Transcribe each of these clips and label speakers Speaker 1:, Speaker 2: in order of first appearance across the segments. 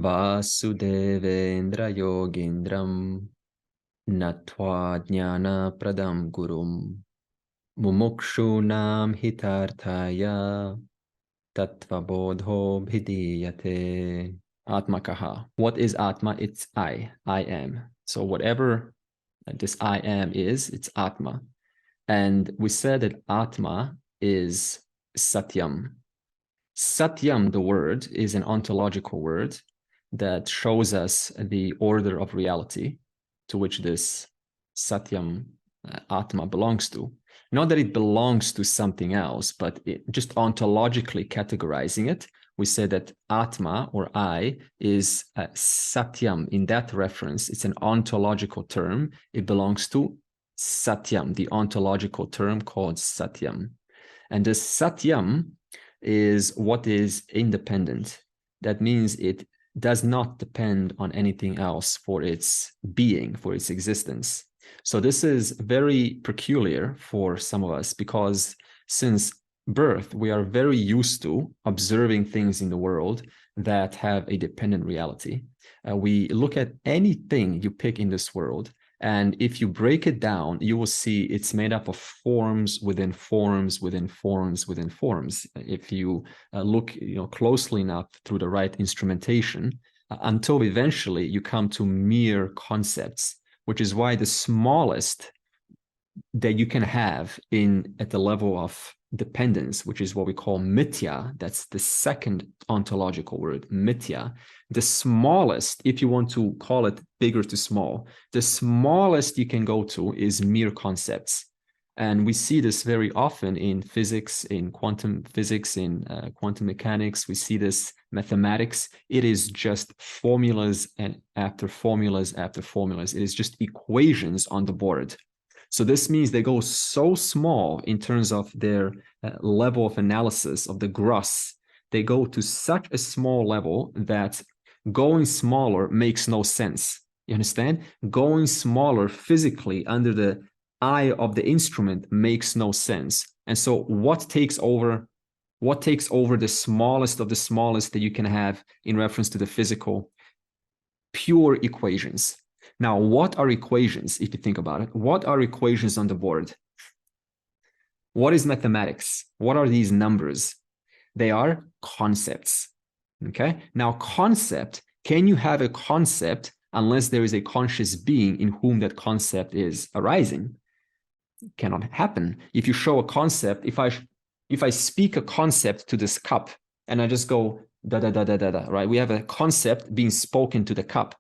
Speaker 1: Vasudevendra Yogendram Natva Jnana Pradam Gurum Mumukshunam Hitarthaya Tattvabodho Bhidiyate. Atmakaha. What is Atma? It's I am. So whatever this I am is, it's Atma. And we said that Atma is Satyam. Satyam, the word, is an ontological word that shows us the order of reality to which this Satyam Atma belongs to. Not that it belongs to something else, but just ontologically categorizing it, we say that Atma, or I, is Satyam. In that reference, it's an ontological term. It belongs to Satyam, the ontological term called Satyam. And the Satyam is what is independent. That means it does not depend on anything else for its being, for its existence. So this is very peculiar for some of us, because since birth, we are very used to observing things in the world that have a dependent reality. We look at anything you pick in this world, and if you break it down, you will see it's made up of forms within forms within forms within forms. If you look closely enough through the right instrumentation, until eventually you come to mere concepts, which is why the smallest that you can have at the level of dependence, which is what we call mithya, that's the second ontological word, mithya. The smallest, if you want to call it bigger to small, the smallest you can go to is mere concepts. And we see this very often in physics, in quantum physics, in quantum mechanics. We see this mathematics. It is just formulas and after formulas after formulas. It is just equations on the board. So this means they go so small in terms of their level of analysis of the gross. They go to such a small level that going smaller makes no sense. You understand? Going smaller physically under the eye of the instrument makes no sense. And so what takes over the smallest of the smallest that you can have in reference to the physical? Pure equations. Now, what are equations, if you think about it? What are equations on the board? What is mathematics? What are these numbers? They are concepts, okay? Now, can you have a concept unless there is a conscious being in whom that concept is arising? It cannot happen. If you show a concept, if I speak a concept to this cup and I just go da da da da da da, right? We have a concept being spoken to the cup,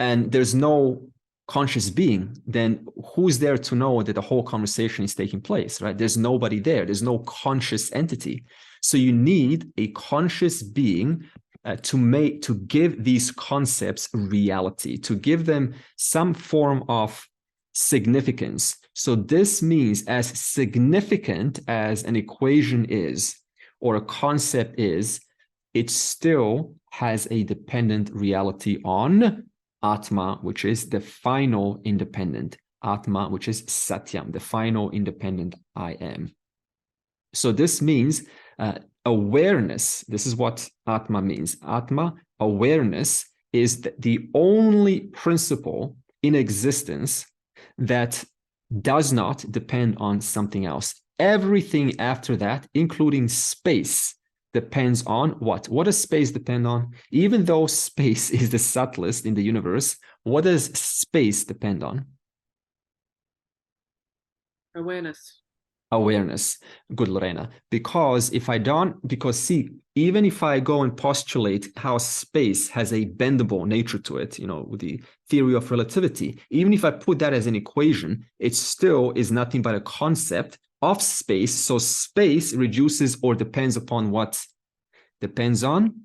Speaker 1: and there's no conscious being, then who's there to know that the whole conversation is taking place, right? There's nobody there. There's no conscious entity. So you need a conscious being to give these concepts reality, to give them some form of significance. So this means, as significant as an equation is, or a concept is, it still has a dependent reality on Atma, which is the final independent. Atma, which is Satyam, the final independent I am. So this means awareness. This is what Atma means. Atma, awareness, is the only principle in existence that does not depend on something else. Everything after that, including space, depends on what? What does space depend on? Even though space is the subtlest in the universe, what does space depend on?
Speaker 2: Awareness.
Speaker 1: Awareness. Good, Lorena. Because see, even if I go and postulate how space has a bendable nature to it, with the theory of relativity, even if I put that as an equation, it still is nothing but a concept of space. So space reduces or depends upon what? Depends on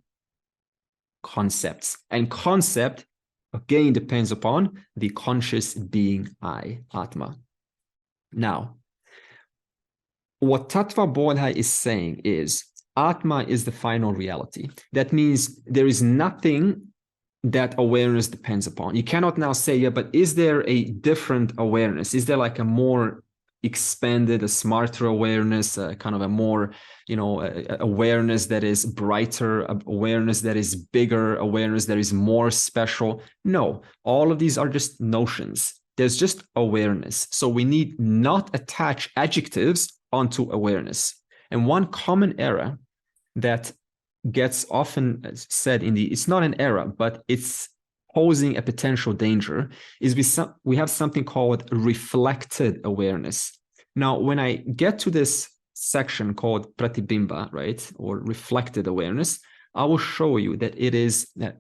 Speaker 1: concepts. And concept, again, depends upon the conscious being I, Atma. Now, what Tattva Bodha is saying is Atma is the final reality. That means there is nothing that awareness depends upon. You cannot now say, yeah, but is there a different awareness? Is there like a more expanded, a smarter awareness, kind of a more, awareness that is brighter, awareness that is bigger, awareness that is more special. No, all of these are just notions. There's just awareness. So we need not attach adjectives onto awareness. And one common error that gets often said it's not an error, but it's posing a potential danger, is we have something called reflected awareness. Now, when I get to this section called pratibimba, right, or reflected awareness, I will show you that it is that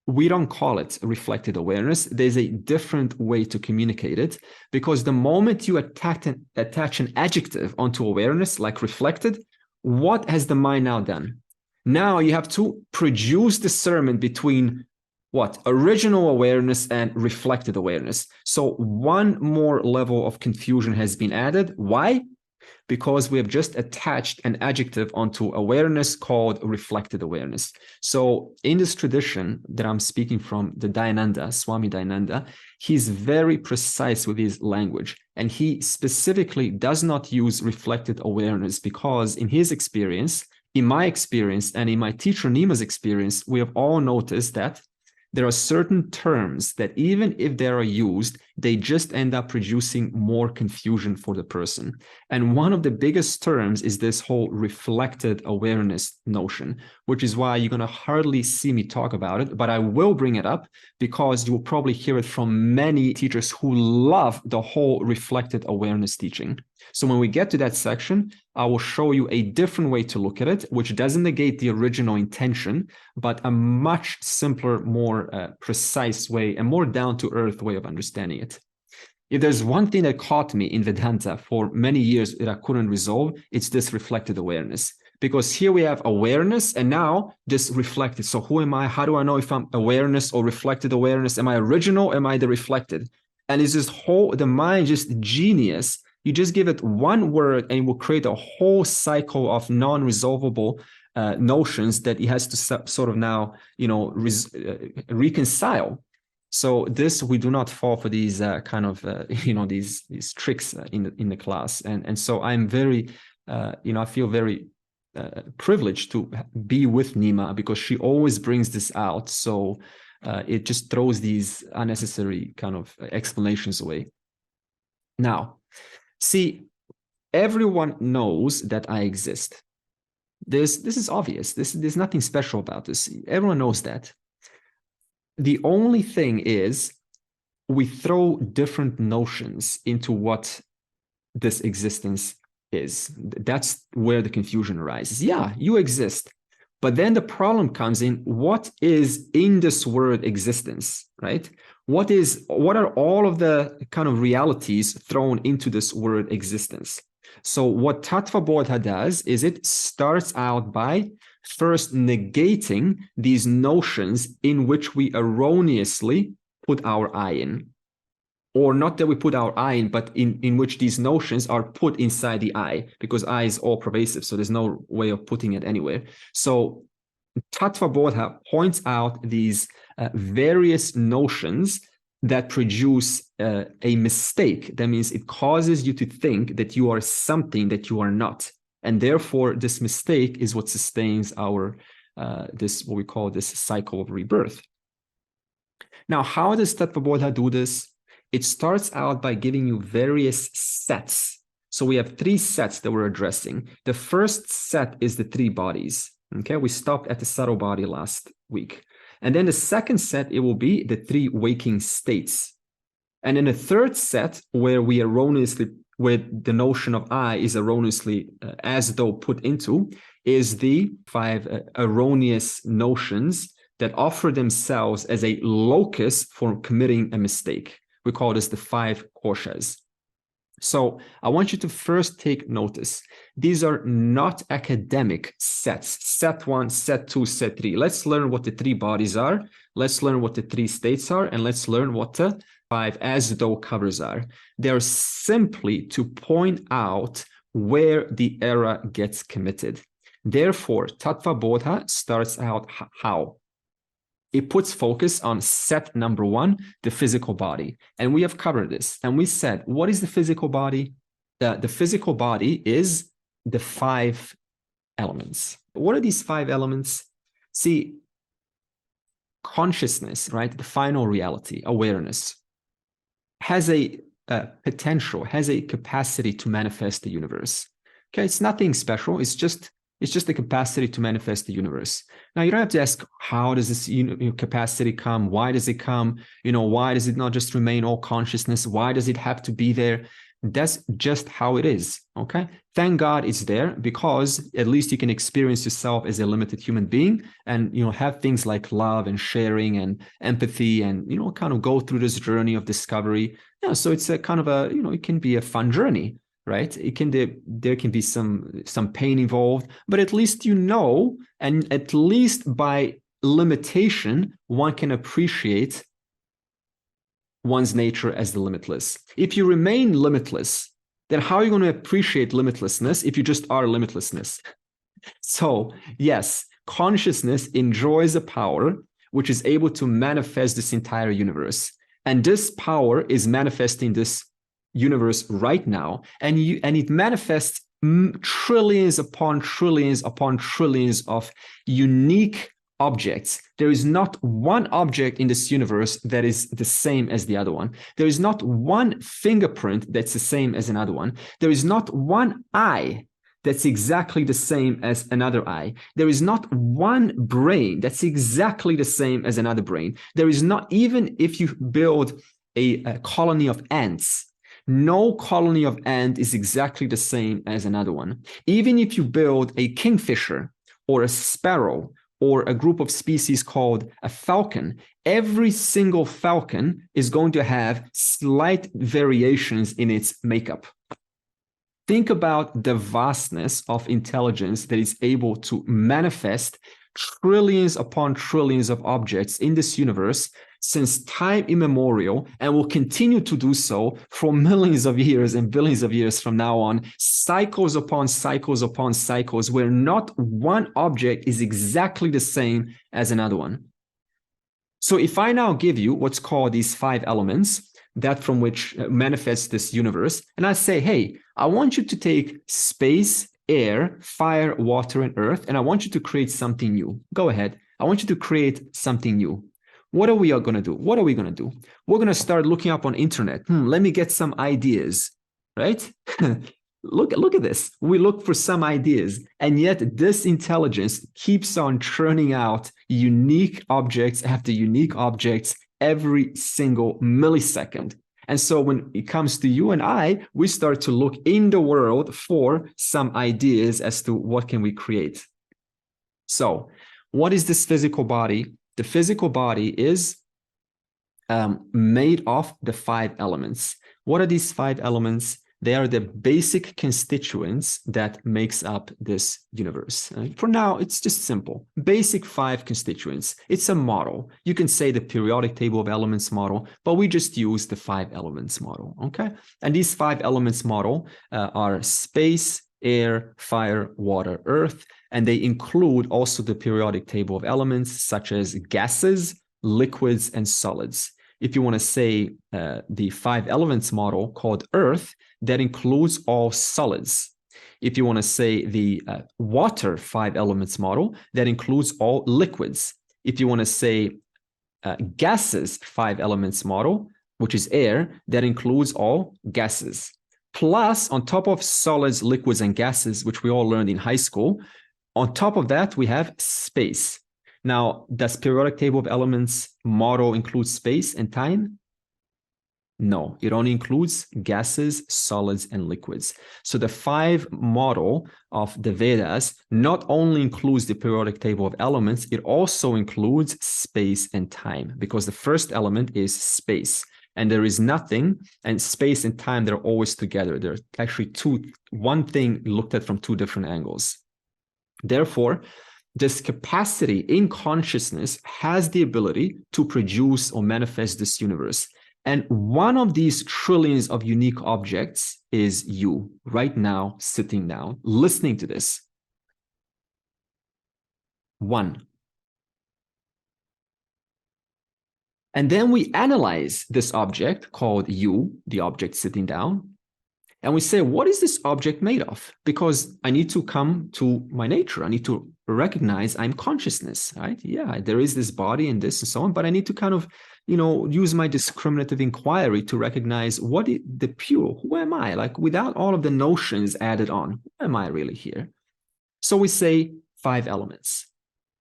Speaker 1: we don't call it reflected awareness. There's a different way to communicate it, because the moment you attach an adjective onto awareness, like reflected, what has the mind now done? Now you have to produce discernment between what? Original awareness and reflected awareness. So one more level of confusion has been added. Why? Because we have just attached an adjective onto awareness called reflected awareness. So in this tradition that I'm speaking from, the Dayananda, Swami Dayananda, he's very precise with his language. And he specifically does not use reflected awareness because in his experience, in my experience, and in my teacher Nima's experience, we have all noticed that there are certain terms that even if they are used, they just end up producing more confusion for the person. And one of the biggest terms is this whole reflected awareness notion, which is why you're going to hardly see me talk about it, but I will bring it up because you will probably hear it from many teachers who love the whole reflected awareness teaching. So when we get to that section, I will show you a different way to look at it, which doesn't negate the original intention, but a much simpler, more precise way, and more down-to-earth way of understanding it. If there's one thing that caught me in Vedanta for many years that I couldn't resolve, it's this reflected awareness. Because here we have awareness and now just reflected. So who am I? How do I know if I'm awareness or reflected awareness? Am I original? Am I the reflected? And it's this whole, the mind just genius. You just give it one word and it will create a whole cycle of non-resolvable notions that it has to sort of now, reconcile. So this, we do not fall for these kind of, these tricks in the class. And so I'm very, I feel very privileged to be with Nima because she always brings this out. So it just throws these unnecessary kind of explanations away. Now, see, everyone knows that I exist. This is obvious. There's nothing special about this. Everyone knows that. The only thing is we throw different notions into what this existence is. That's where the confusion arises. Yeah, you exist. But then the problem comes in, what is in this word existence, right? What are all of the kind of realities thrown into this word existence? So what Tattva Bodha does is it starts out by first negating these notions in which we erroneously put our I in. Or not that we put our I in, but in which these notions are put inside the I, because I is all pervasive, so there's no way of putting it anywhere. So Tattva Bodha points out these various notions that produce a mistake. That means it causes you to think that you are something that you are not. And therefore, this mistake is what sustains our, what we call this cycle of rebirth. Now, how does Tattva Bodha do this? It starts out by giving you various sets. So we have 3 sets that we're addressing. The first set is the 3 bodies. Okay, we stopped at the subtle body last week. And then the second set, it will be the 3 waking states. And in the third set, where the notion of I is erroneously as though put into, is the 5 erroneous notions that offer themselves as a locus for committing a mistake. We call this the 5 koshas. So I want you to first take notice. These are not academic sets. Set 1, set 2, set 3. Let's learn what the 3 bodies are. Let's learn what the 3 states are. And let's learn what the 5 as though covers are. They're simply to point out where the error gets committed. Therefore, Tattva Bodha starts out how? It puts focus on set number 1, the physical body. And we have covered this. And we said, what is the physical body? the physical body is the 5 elements. What are these 5 elements? See, consciousness, right? The final reality, awareness, has a potential, has a capacity to manifest the universe. Okay, it's nothing special. It's just the capacity to manifest the universe. Now, you don't have to ask, how does this capacity come? Why does it come? Why does it not just remain all consciousness? Why does it have to be there? That's just how it is, okay? Thank God it's there, because at least you can experience yourself as a limited human being and, have things like love and sharing and empathy and, kind of go through this journey of discovery. Yeah, so it's a kind of a, it can be a fun journey, right? There can be some pain involved, but at least and at least by limitation, one can appreciate one's nature as the limitless. If you remain limitless, then how are you going to appreciate limitlessness if you just are limitlessness? So yes, consciousness enjoys a power which is able to manifest this entire universe. And this power is manifesting this universe right now. And it manifests trillions upon trillions upon trillions of unique objects. There is not one object in this universe that is the same as the other one. There is not one fingerprint that's the same as another one. There is not one eye that's exactly the same as another eye. There is not one brain that's exactly the same as another brain. There is not, even if you build a colony of ants, no colony of ant is exactly the same as another one. Even if you build a kingfisher or a sparrow or a group of species called a falcon, every single falcon is going to have slight variations in its makeup. Think about the vastness of intelligence that is able to manifest trillions upon trillions of objects in this universe since time immemorial, and will continue to do so for millions of years and billions of years from now on, cycles upon cycles upon cycles, where not one object is exactly the same as another one. So if I now give you what's called these 5 elements, that from which manifests this universe, and I say, hey, I want you to take space, air, fire, water, and earth, and I want you to create something new. Go ahead. I want you to create something new. What are we going to do? What are we going to do? We're going to start looking up on internet. Let me get some ideas, right? Look at this. We look for some ideas, and yet this intelligence keeps on churning out unique objects after unique objects every single millisecond. And so when it comes to you and I, we start to look in the world for some ideas as to what can we create. So what is this physical body? The physical body is made of the 5 elements. What are these 5 elements? They are the basic constituents that makes up this universe. For now, it's just simple. Basic 5 constituents. It's a model. You can say the periodic table of elements model, but we just use the 5 elements model, okay? And these 5 elements model are space, air, fire, water, earth, and they include also the periodic table of elements such as gases, liquids, and solids. If you want to say the 5 elements model called earth, that includes all solids. If you want to say the water 5 elements model, that includes all liquids. If you want to say gases 5 elements model, which is air, that includes all gases. Plus, on top of solids, liquids, and gases, which we all learned in high school, on top of that, we have space. Now, does periodic table of elements model include space and time? No, it only includes gases, solids, and liquids. So the 5 model of the Vedas not only includes the periodic table of elements, it also includes space and time, because the first element is space. And there is nothing, and space and time, they're always together. They're actually one thing looked at from 2 different angles. Therefore, this capacity in consciousness has the ability to produce or manifest this universe. And one of these trillions of unique objects is you, right now, sitting down, listening to this. 1. And then we analyze this object called you, the object sitting down, And we say, what is this object made of? Because I need to come to my nature. I need to recognize I'm consciousness, right? Yeah, there is this body and this and so on, but I need to kind of, use my discriminative inquiry to recognize the pure, who am I? Like without all of the notions added on, who am I really here? So we say 5 elements.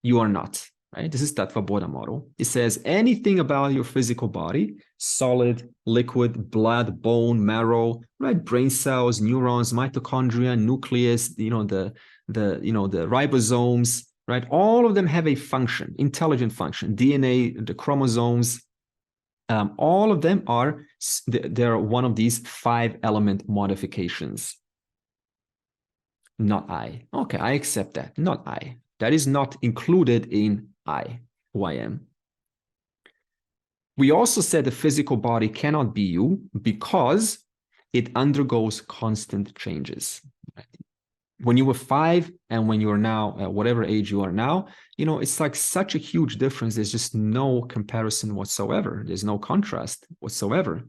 Speaker 1: You are not, right? This is Tattva Bodha model. It says anything about your physical body, solid, liquid, blood, bone, marrow, right? Brain cells, neurons, mitochondria, nucleus, the ribosomes, right? All of them have a function, intelligent function, DNA, the chromosomes, all of them they're one of these 5 element modifications. Not I. Okay, I accept that. Not I. That is not included in I, who I am. We also said the physical body cannot be you because it undergoes constant changes. When you were 5 and when you are now, whatever age you are now, it's like such a huge difference. There's just no comparison whatsoever. There's no contrast whatsoever.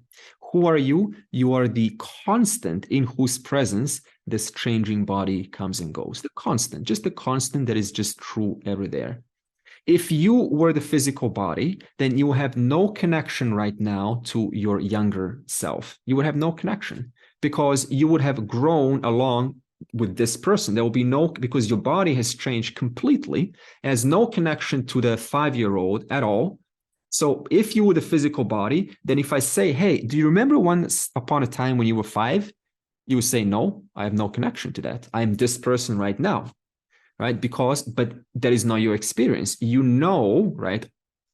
Speaker 1: Who are you? You are the constant in whose presence this changing body comes and goes. The constant, just the constant that is just true every there. If you were the physical body, then you have no connection right now to your younger self. You would have no connection because you would have grown along with this person. There will be no, because your body has changed completely, has no connection to the 5-year-old at all. So if you were the physical body, then if I say, hey, do you remember once upon a time when you were 5? You would say, no, I have no connection to that. I'm this person right now, right? But that is not your experience. Right,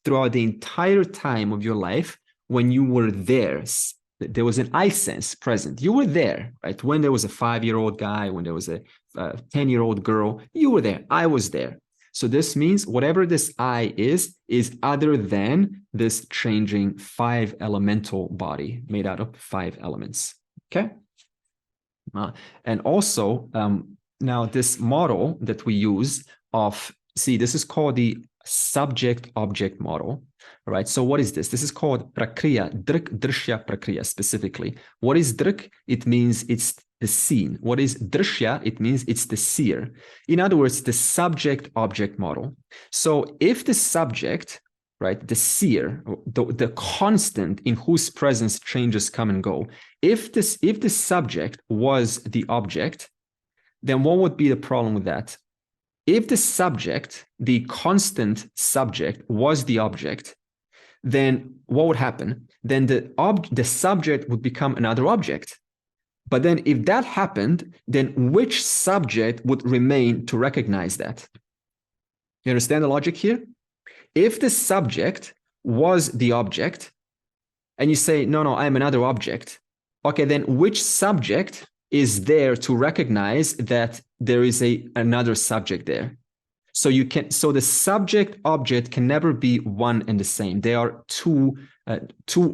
Speaker 1: throughout the entire time of your life, when you were there was an I sense present. You were there, right? When there was a 5-year-old guy, when there was a 10-year-old girl, you were there. I was there. So this means whatever this I is other than this changing 5 elemental body made out of 5 elements. Okay. And also, now this model that we use this is called the subject-object model, right? So what is this? This is called prakriya, drik, drishya prakriya specifically. What is drik? It means it's the seen. What is drishya? It means it's the seer. In other words, the subject-object model. So if the subject, right, the seer, the constant in whose presence changes come and go, if the subject was the object, then what would be the problem with that? If the subject, the constant subject, was the object, then what would happen? Then the subject would become another object. But then if that happened, then which subject would remain to recognize that? You understand the logic here? If the subject was the object, and you say, no, I'm another object, okay, then which subject is there to recognize that there is another subject there? So the subject object can never be one and the same. They are two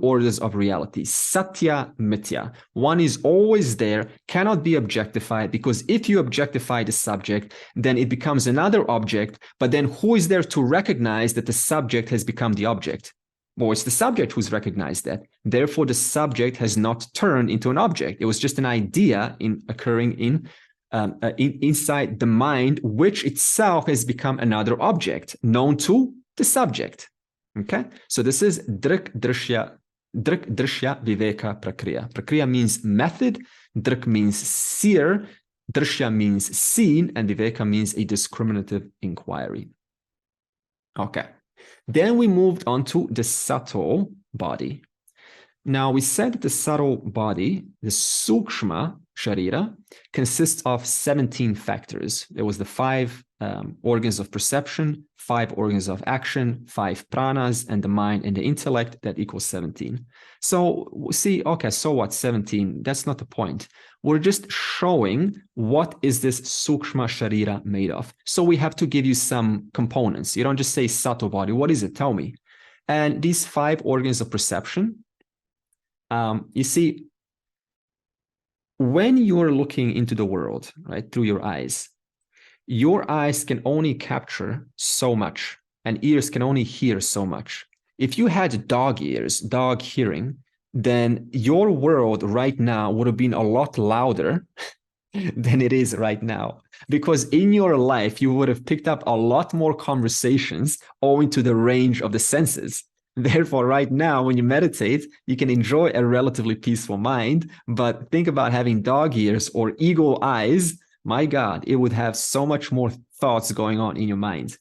Speaker 1: orders of reality. Satya, mithya. One is always there, cannot be objectified, because if you objectify the subject, then it becomes another object. But then who is there to recognize that the subject has become the object? Well, it's the subject who's recognized that. Therefore, the subject has not turned into an object. It was just an idea occurring inside the mind, which itself has become another object known to the subject. Okay, so this is drik, drishya, viveka, prakriya. Prakriya means method, drik means seer, drishya means seen, and viveka means a discriminative inquiry. Okay. Then we moved on to the subtle body. Now we said that the subtle body, the sukshma sharira, consists of 17 factors. There was the 5 organs of perception, 5 organs of action, 5 pranas, and the mind and the intellect. That equals 17. So see, okay, so what, 17? That's not the point. We're just showing what is this sukshma sharira made of. So we have to give you some components. You don't just say subtle body. What is it? Tell me. And these 5 organs of perception, you see, when you're looking into the world, right, through your eyes can only capture so much, and ears can only hear so much. If you had dog ears, dog hearing, then your world right now would have been a lot louder than it is right now. Because in your life, you would have picked up a lot more conversations owing to the range of the senses. Therefore, right now, when you meditate, you can enjoy a relatively peaceful mind. But think about having dog ears or eagle eyes. My God, it would have so much more thoughts going on in your mind.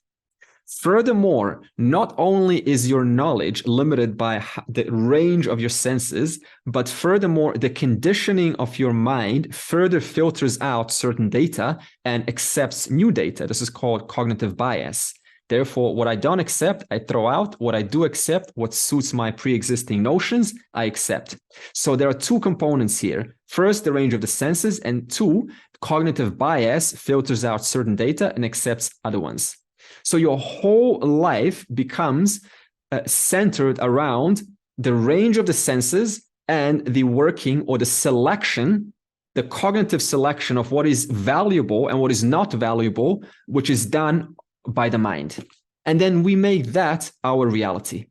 Speaker 1: Furthermore, not only is your knowledge limited by the range of your senses, but furthermore, the conditioning of your mind further filters out certain data and accepts new data. This is called cognitive bias. Therefore, what I don't accept, I throw out. What I do accept, what suits my pre-existing notions, I accept. So there are two components here. First, the range of the senses, and two, cognitive bias filters out certain data and accepts other ones. So your whole life becomes centered around the range of the senses and the working or the selection, the cognitive selection of what is valuable and what is not valuable, which is done by the mind. And then we make that our reality.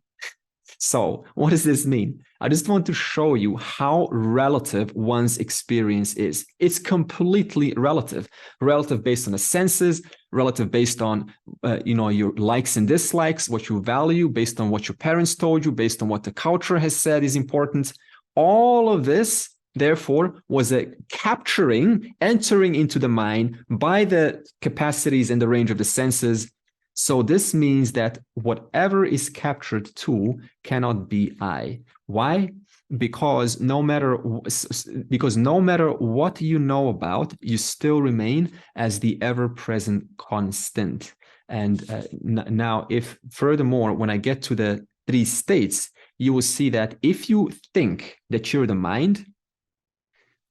Speaker 1: So what does this mean? I just want to show you how relative one's experience is. It's completely relative. Relative based on the senses, relative based on your likes and dislikes, what you value, based on what your parents told you, based on what the culture has said is important. All of this, therefore, was a capturing, entering into the mind by the capacities and the range of the senses. So this means that whatever is captured too cannot be I. Why? Because no matter what you know about, you still remain as the ever-present constant. And now, if furthermore, when I get to the three states, you will see that if you think that you're the mind,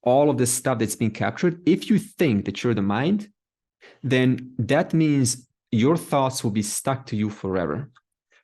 Speaker 1: all of this stuff that's being captured, if you think that you're the mind, then that means your thoughts will be stuck to you forever.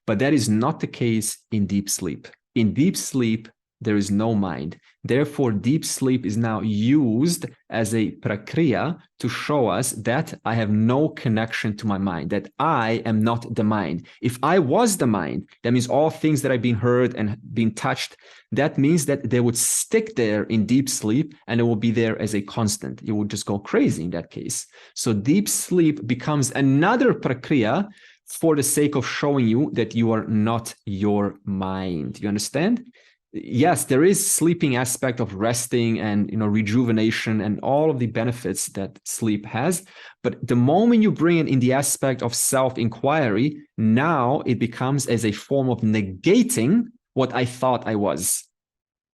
Speaker 1: But that is not the case in deep sleep. In deep sleep, there is no mind. Therefore, deep sleep is now used as a prakriya to show us that I have no connection to my mind, that I am not the mind. If I was the mind, that means all things that I've been heard and been touched, that means that they would stick there in deep sleep and it will be there as a constant. You would just go crazy in that case. So deep sleep becomes another prakriya for the sake of showing you that you are not your mind. You understand? Yes, there is sleeping aspect of resting and rejuvenation and all of the benefits that sleep has. But the moment you bring it in the aspect of self-inquiry, now it becomes as a form of negating what I thought I was.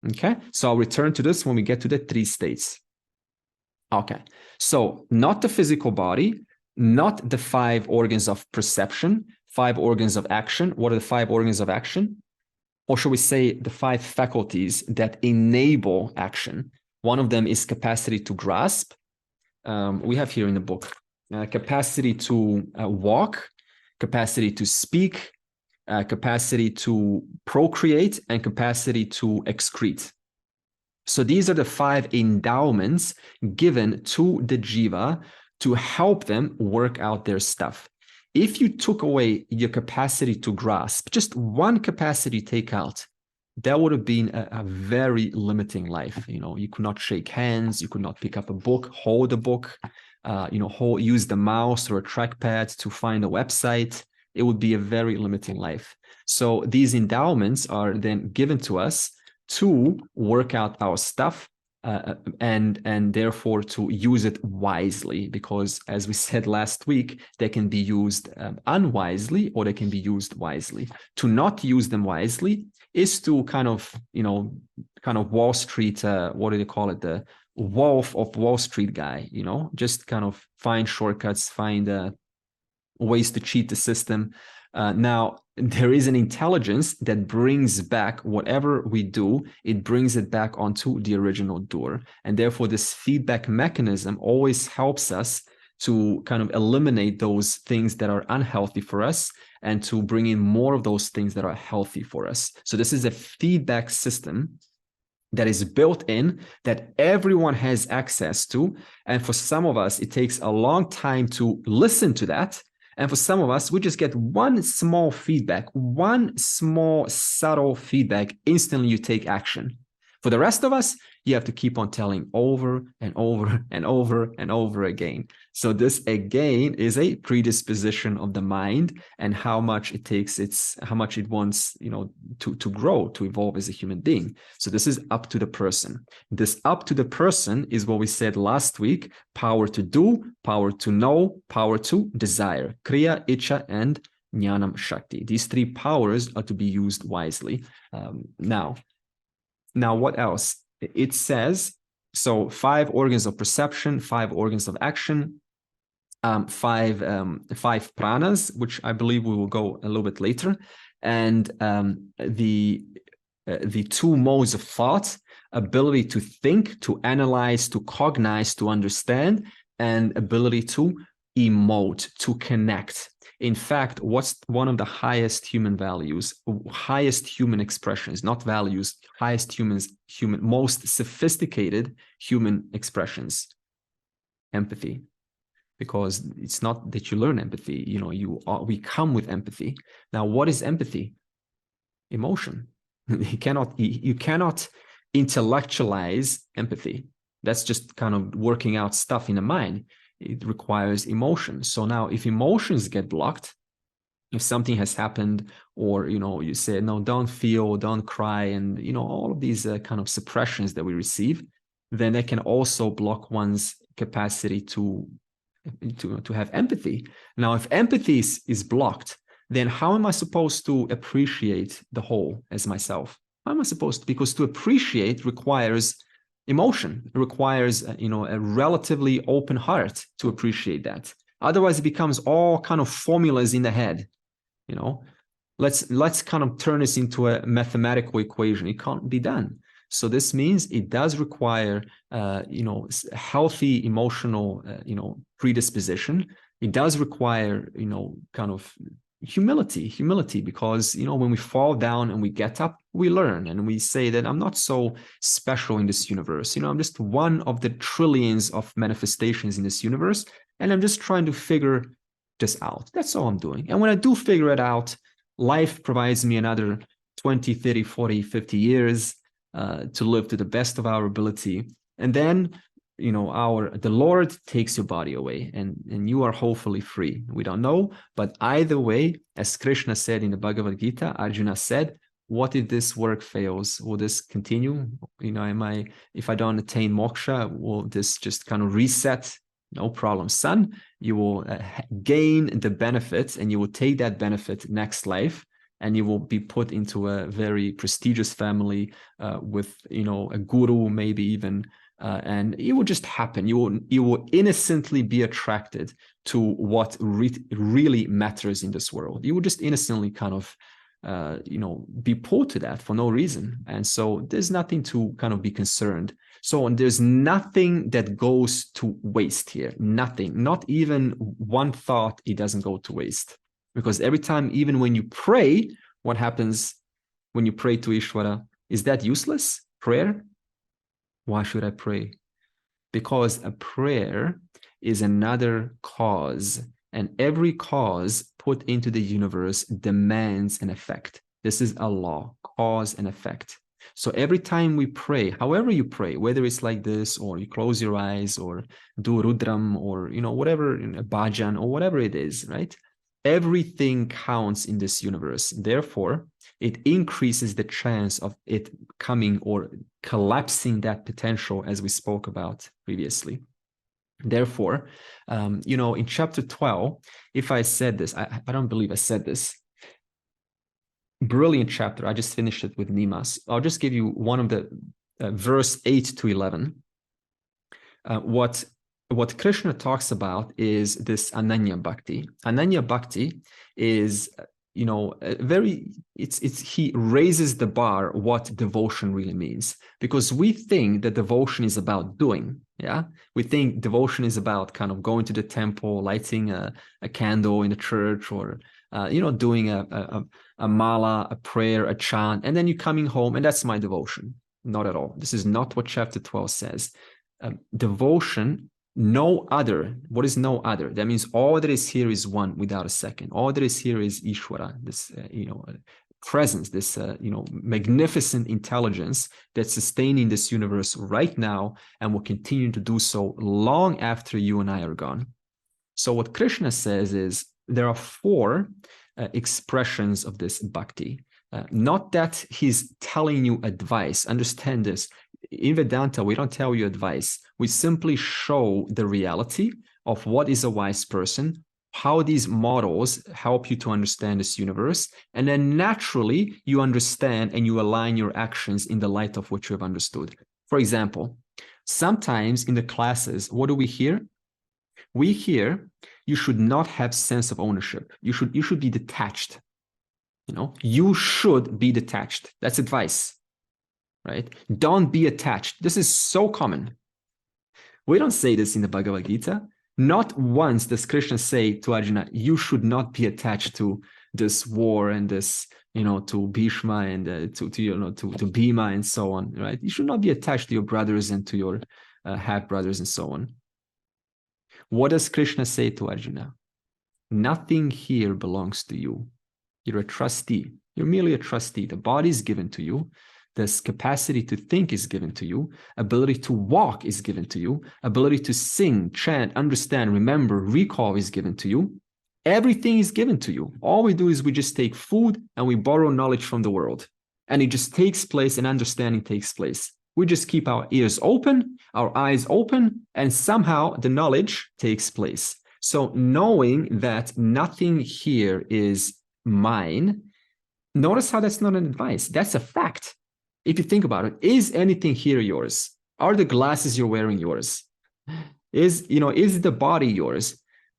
Speaker 1: Okay, so I'll return to this when we get to the three states. Okay, so not the physical body, not the five organs of perception, five organs of action. What are the five organs of action? Or should we say the five faculties that enable action? One of them is capacity to grasp. We have here in the book, capacity to walk, capacity to speak, capacity to procreate, and capacity to excrete. So these are the five endowments given to the jiva to help them work out their stuff. If you took away your capacity to grasp, just one capacity take out, that would have been a very limiting life. You could not shake hands, you could not pick up a book, hold a book, use the mouse or a trackpad to find a website. It would be a very limiting life. So these endowments are then given to us to work out our stuff. And therefore to use it wisely, because as we said last week, they can be used unwisely or they can be used wisely. To not use them wisely is to kind of Wall Street, what do they call it? The Wolf of Wall Street guy, just kind of find shortcuts, find ways to cheat the system. Now, there is an intelligence that brings back whatever we do, it brings it back onto the original doer. And therefore, this feedback mechanism always helps us to kind of eliminate those things that are unhealthy for us and to bring in more of those things that are healthy for us. So this is a feedback system that is built in, that everyone has access to. And for some of us, it takes a long time to listen to that. And for some of us, we just get one small feedback, one small subtle feedback, instantly you take action. For the rest of us, you have to keep on telling over and over and over and over again. So this again is a predisposition of the mind and how much it takes how much it wants, to grow, to evolve as a human being. So this is up to the person. This up to the person is what we said last week: power to do, power to know, power to desire. Kriya, Icha, and Jnanam Shakti. These three powers are to be used wisely. Now, what else? It says, so 5 organs of perception, 5 organs of action, 5 pranas, which I believe we will go a little bit later, and the 2 modes of thought: ability to think, to analyze, to cognize, to understand, and ability to emote, to connect. In fact, what's one of the highest human values, highest human expressions, not values, highest most sophisticated human expressions? Empathy. Because it's not that you learn empathy, we come with empathy. Now, what is empathy? Emotion. You cannot intellectualize empathy. That's just kind of working out stuff in the mind. It requires emotion. So now if emotions get blocked, if something has happened, or, you say, no, don't feel, don't cry, and, all of these kind of suppressions that we receive, then that can also block one's capacity to have empathy. Now, if empathy is blocked, then how am I supposed to appreciate the whole as myself? How am I supposed to? Because to appreciate requires emotion. It requires, a relatively open heart to appreciate that. Otherwise, it becomes all kind of formulas in the head. Let's kind of turn this into a mathematical equation. It can't be done. So this means it does require, healthy emotional, predisposition. It does require, kind of humility, because, when we fall down and we get up, we learn, and we say that I'm not so special in this universe. I'm just one of the trillions of manifestations in this universe, and I'm just trying to figure this out. That's all I'm doing. And when I do figure it out, life provides me another 20, 30, 40, 50 years to live to the best of our ability. And then, the Lord takes your body away, and you are hopefully free. We don't know, but either way, as Krishna said in the Bhagavad Gita, Arjuna said, what if this work fails? Will this continue? If I don't attain moksha, will this just kind of reset? No problem, son. You will gain the benefits, and you will take that benefit next life, and you will be put into a very prestigious family with, a guru, maybe even, and it will just happen. You will innocently be attracted to what really matters in this world. You will just innocently kind of, be pulled to that for no reason. And so there's nothing to kind of be concerned. So there's nothing that goes to waste here. Nothing, not even one thought, it doesn't go to waste. Because every time, even when you pray, what happens when you pray to Ishvara? Is that useless? Prayer? Why should I pray? Because a prayer is another cause, and every cause put into the universe demands an effect. This is a law, cause and effect. So every time we pray, however you pray, whether it's like this, or you close your eyes, or do Rudram, or, whatever, bhajan, or whatever it is, right? Everything counts in this universe. Therefore, it increases the chance of it coming or collapsing that potential, as we spoke about previously. Therefore, in chapter 12, if I said this, I don't believe I said this. Brilliant chapter. I just finished it with Nimas. I'll just give you one of the verse 8 to 11. What Krishna talks about is this Ananya Bhakti. Ananya Bhakti is, he raises the bar what devotion really means. Because we think that devotion is about doing, yeah? We think devotion is about kind of going to the temple, lighting a candle in the church, or, doing a mala, a prayer, a chant, and then you're coming home, and that's my devotion. Not at all. This is not what chapter 12 says. Devotion, no other. What is no other? That means all that is here is one without a second. All that is here is Ishvara, this, presence, this magnificent intelligence that's sustaining this universe right now and will continue to do so long after you and I are gone. So what Krishna says is there are four expressions of this bhakti. Not that he's telling you advice. Understand this. In Vedanta, we don't tell you advice. We simply show the reality of what is a wise person, how these models help you to understand this universe, and then naturally you understand and you align your actions in the light of what you have understood. For example, sometimes in the classes, what do we hear? We hear you should not have sense of ownership. You should be detached. You should be detached. That's advice, right? Don't be attached. This is so common. We don't say this in the Bhagavad Gita. Not once does Krishna say to Arjuna, you should not be attached to this war and this, to Bhishma and to Bhima and so on, right? You should not be attached to your brothers and to your half brothers and so on. What does Krishna say to Arjuna? Nothing here belongs to you. You're a trustee. You're merely a trustee. The body is given to you. This capacity to think is given to you. Ability to walk is given to you. Ability to sing, chant, understand, remember, recall is given to you. Everything is given to you. All we do is we just take food and we borrow knowledge from the world. And it just takes place and understanding takes place. We just keep our ears open, our eyes open, and somehow the knowledge takes place. So knowing that nothing here is mine, notice how that's not an advice. That's a fact. If you think about it, is anything here yours? Are the glasses you're wearing yours? Is the body yours?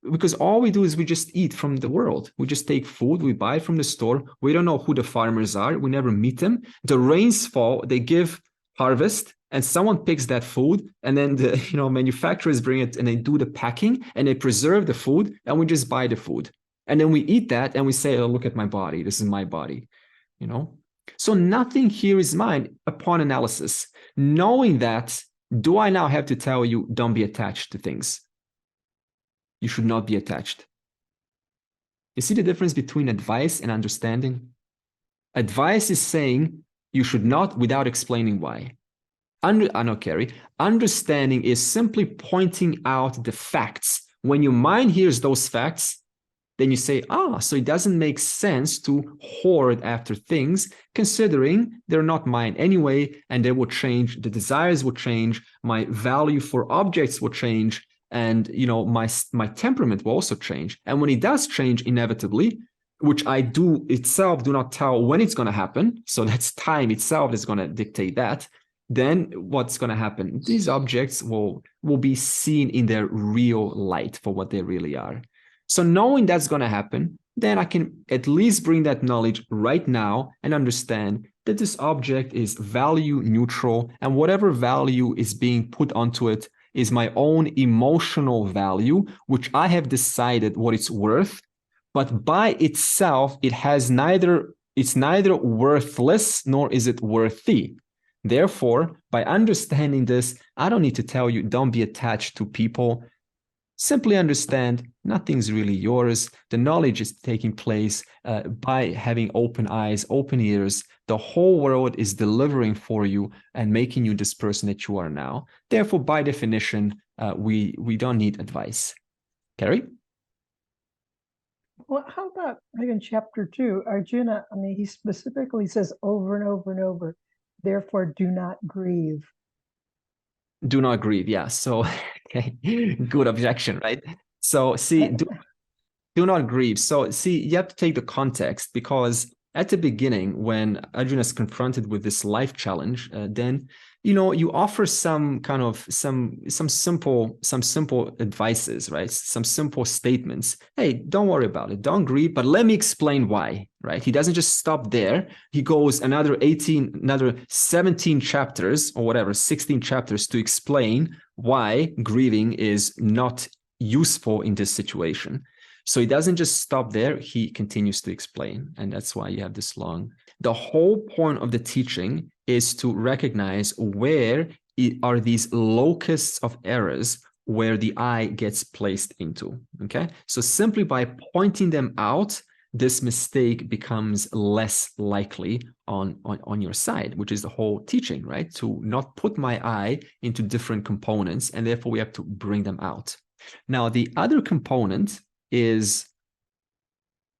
Speaker 1: Because all we do is we just eat from the world. We just take food, we buy it from the store. We don't know who the farmers are. We never meet them. The rains fall, they give harvest, and someone picks that food, and then the manufacturers bring it and they do the packing and they preserve the food, and we just buy the food. And then we eat that and we say, oh, look at my body. This is my body, So nothing here is mine upon analysis. Knowing that, do I now have to tell you, don't be attached to things? You should not be attached. You see the difference between advice and understanding? Advice is saying you should not without explaining why. Understanding is simply pointing out the facts. When your mind hears those facts, then you say, so it doesn't make sense to hoard after things, considering they're not mine anyway, and they will change, the desires will change, my value for objects will change, and my temperament will also change. And when it does change inevitably, which I do not tell when it's going to happen, so that's time itself that's going to dictate that, then what's going to happen? These objects will be seen in their real light for what they really are. So knowing that's going to happen, then I can at least bring that knowledge right now and understand that this object is value neutral, and whatever value is being put onto it is my own emotional value, which I have decided what it's worth. But by itself, it's neither worthless nor is it worthy. Therefore, by understanding this, I don't need to tell you, don't be attached to people. Simply understand nothing's really yours. The knowledge is taking place by having open eyes, open ears. The whole world is delivering for you and making you this person that you are now. Therefore, by definition, we don't need advice. Carrie?
Speaker 2: Well, how about in chapter 2, Arjuna, he specifically says over and over and over, therefore do not grieve.
Speaker 1: Do not grieve, yeah. So, okay, good objection, right? So, see, do not grieve. So, see, you have to take the context, because at the beginning, when Arjuna is confronted with this life challenge, then you offer some simple advices, right? Some simple statements. Hey, don't worry about it. Don't grieve, but let me explain why, right? He doesn't just stop there. He goes another 17 chapters or whatever, 16 chapters to explain why grieving is not useful in this situation. So he doesn't just stop there. He continues to explain. And that's why you have this long. The whole point of the teaching is to recognize where are these locusts of errors where the I gets placed into, okay? So simply by pointing them out, this mistake becomes less likely on your side, which is the whole teaching, right? To not put my I into different components, and therefore we have to bring them out. Now, the other component is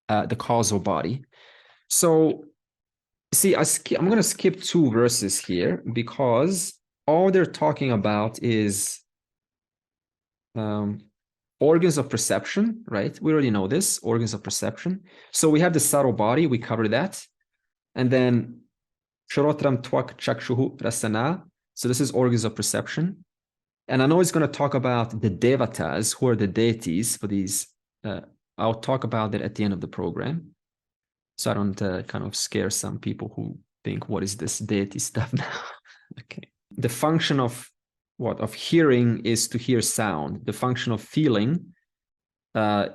Speaker 1: the causal body. So, see, I'm going to skip 2 verses here because all they're talking about is organs of perception, right? We already know this, organs of perception. So we have the subtle body, we covered that. And then Shrotram Twak Chakshuhu Rasana. So this is organs of perception. And I know it's going to talk about the devatas, who are the deities for these. I'll talk about that at the end of the program, so I don't kind of scare some people who think, what is this deity stuff now? Okay. The function of what? Of hearing is to hear sound. The function of feeling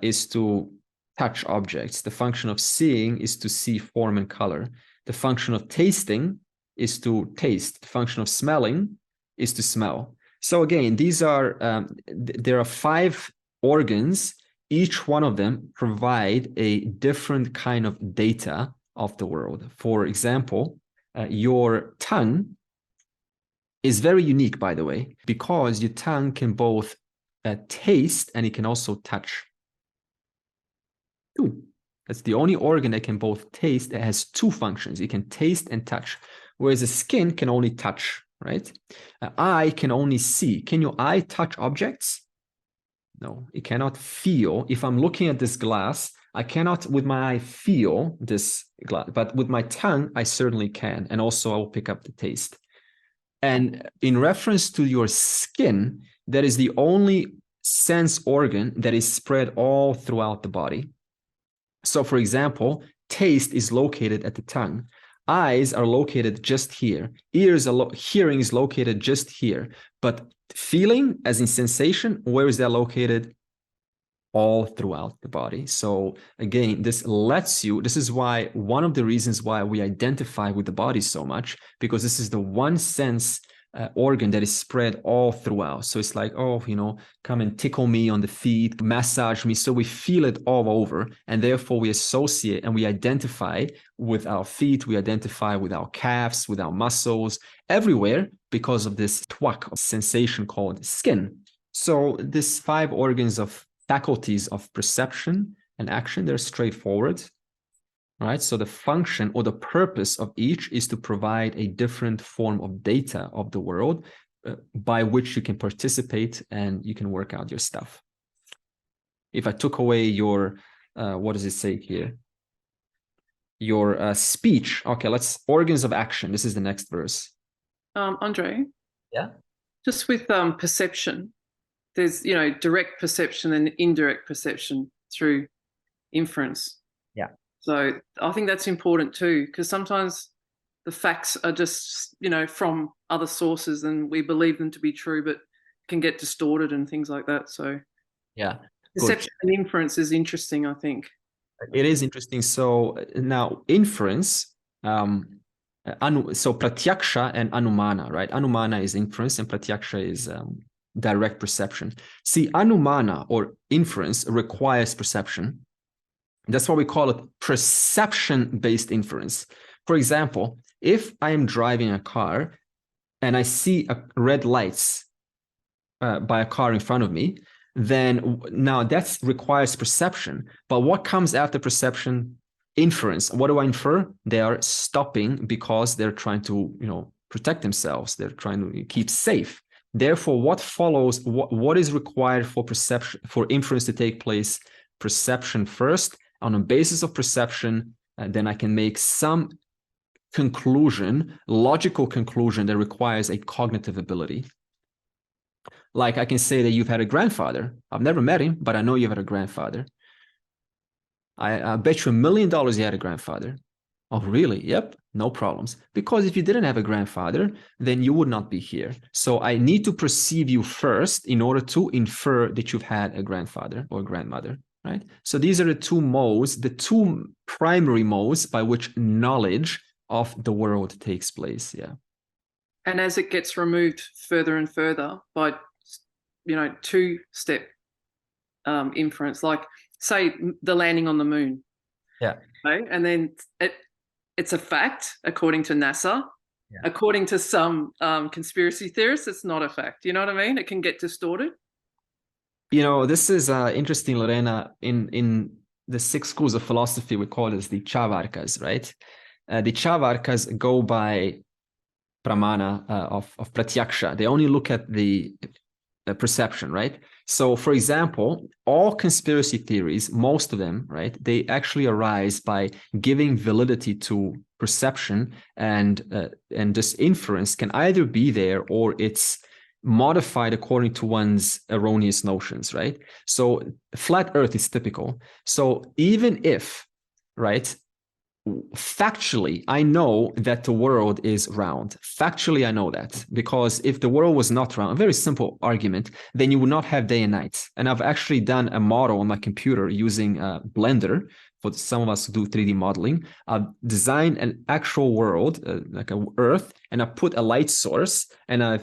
Speaker 1: is to touch objects. The function of seeing is to see form and color. The function of tasting is to taste. The function of smelling is to smell. So again, these are, there are 5 organs. Each one of them provide a different kind of data of the world. For example, your tongue is very unique, by the way, because your tongue can both taste and it can also touch. That's the only organ that can both taste. It has 2 functions. It can taste and touch, whereas the skin can only touch, right? Eye can only see. Can your eye touch objects? No, it cannot feel. If I'm looking at this glass, I cannot with my eye feel this glass, but with my tongue, I certainly can. And also I will pick up the taste. And in reference to your skin, that is the only sense organ that is spread all throughout the body. So for example, taste is located at the tongue. Eyes are located just here. Hearing is located just here. But feeling, as in sensation, where is that located? All throughout the body. So again, this is why, one of the reasons why we identify with the body so much, because this is the one sense organ that is spread all throughout. So it's like, oh, come and tickle me on the feet, massage me. So we feel it all over. And therefore we associate and we identify with our feet, we identify with our calves, with our muscles, everywhere, because of this twak of sensation called skin. So this 5 organs of faculties of perception and action, they're straightforward. Right? So the function or the purpose of each is to provide a different form of data of the world by which you can participate and you can work out your stuff. If I took away your, what does it say here? Your speech. Okay, organs of action. This is the next verse.
Speaker 3: Andre?
Speaker 1: Yeah?
Speaker 3: Just with perception, there's, direct perception and indirect perception through inference.
Speaker 1: Yeah.
Speaker 3: So I think that's important too, because sometimes the facts are just, from other sources and we believe them to be true, but can get distorted and things like that. So
Speaker 1: yeah,
Speaker 3: perception and inference is interesting, I think.
Speaker 1: It is interesting. So now inference, so pratyaksha and anumana, right? Anumana is inference and pratyaksha is direct perception. See, anumana or inference requires perception. That's why we call it perception-based inference. For example, if I am driving a car and I see red lights by a car in front of me, then now that requires perception. But what comes after perception? Inference. What do I infer? They are stopping because they're trying to, protect themselves. They're trying to keep safe. Therefore, what follows? What is required for perception, for inference to take place? Perception first. On the basis of perception, then I can make some conclusion, logical conclusion that requires a cognitive ability. Like I can say that you've had a grandfather. I've never met him, but I know you've had a grandfather. I bet you $1 million you had a grandfather. Oh, really? Yep, no problems. Because if you didn't have a grandfather, then you would not be here. So I need to perceive you first in order to infer that you've had a grandfather or grandmother. Right? So these are the 2 modes, the 2 primary modes by which knowledge of the world takes place. Yeah.
Speaker 3: And as it gets removed further and further by, 2-step inference, like say the landing on the moon.
Speaker 1: Yeah.
Speaker 3: Right? And then it's a fact according to NASA.
Speaker 1: Yeah.
Speaker 3: According to some conspiracy theorists, it's not a fact. You know what I mean? It can get distorted.
Speaker 1: You know, this is interesting, Lorena. In the 6 schools of philosophy, we call this the Chavarkas, right? The Chavarkas go by pramana of pratyaksha. They only look at the perception, right? So, for example, all conspiracy theories, most of them, right, they actually arise by giving validity to perception, and this inference can either be there or it's modified according to one's erroneous notions, right? So, flat Earth is typical. So, even if, right, factually, I know that the world is round. Factually, I know that, because if the world was not round, a very simple argument, then you would not have day and night. And I've actually done a model on my computer using Blender. For some of us who do 3D modeling, I've designed an actual world, like an Earth, and I put a light source, and I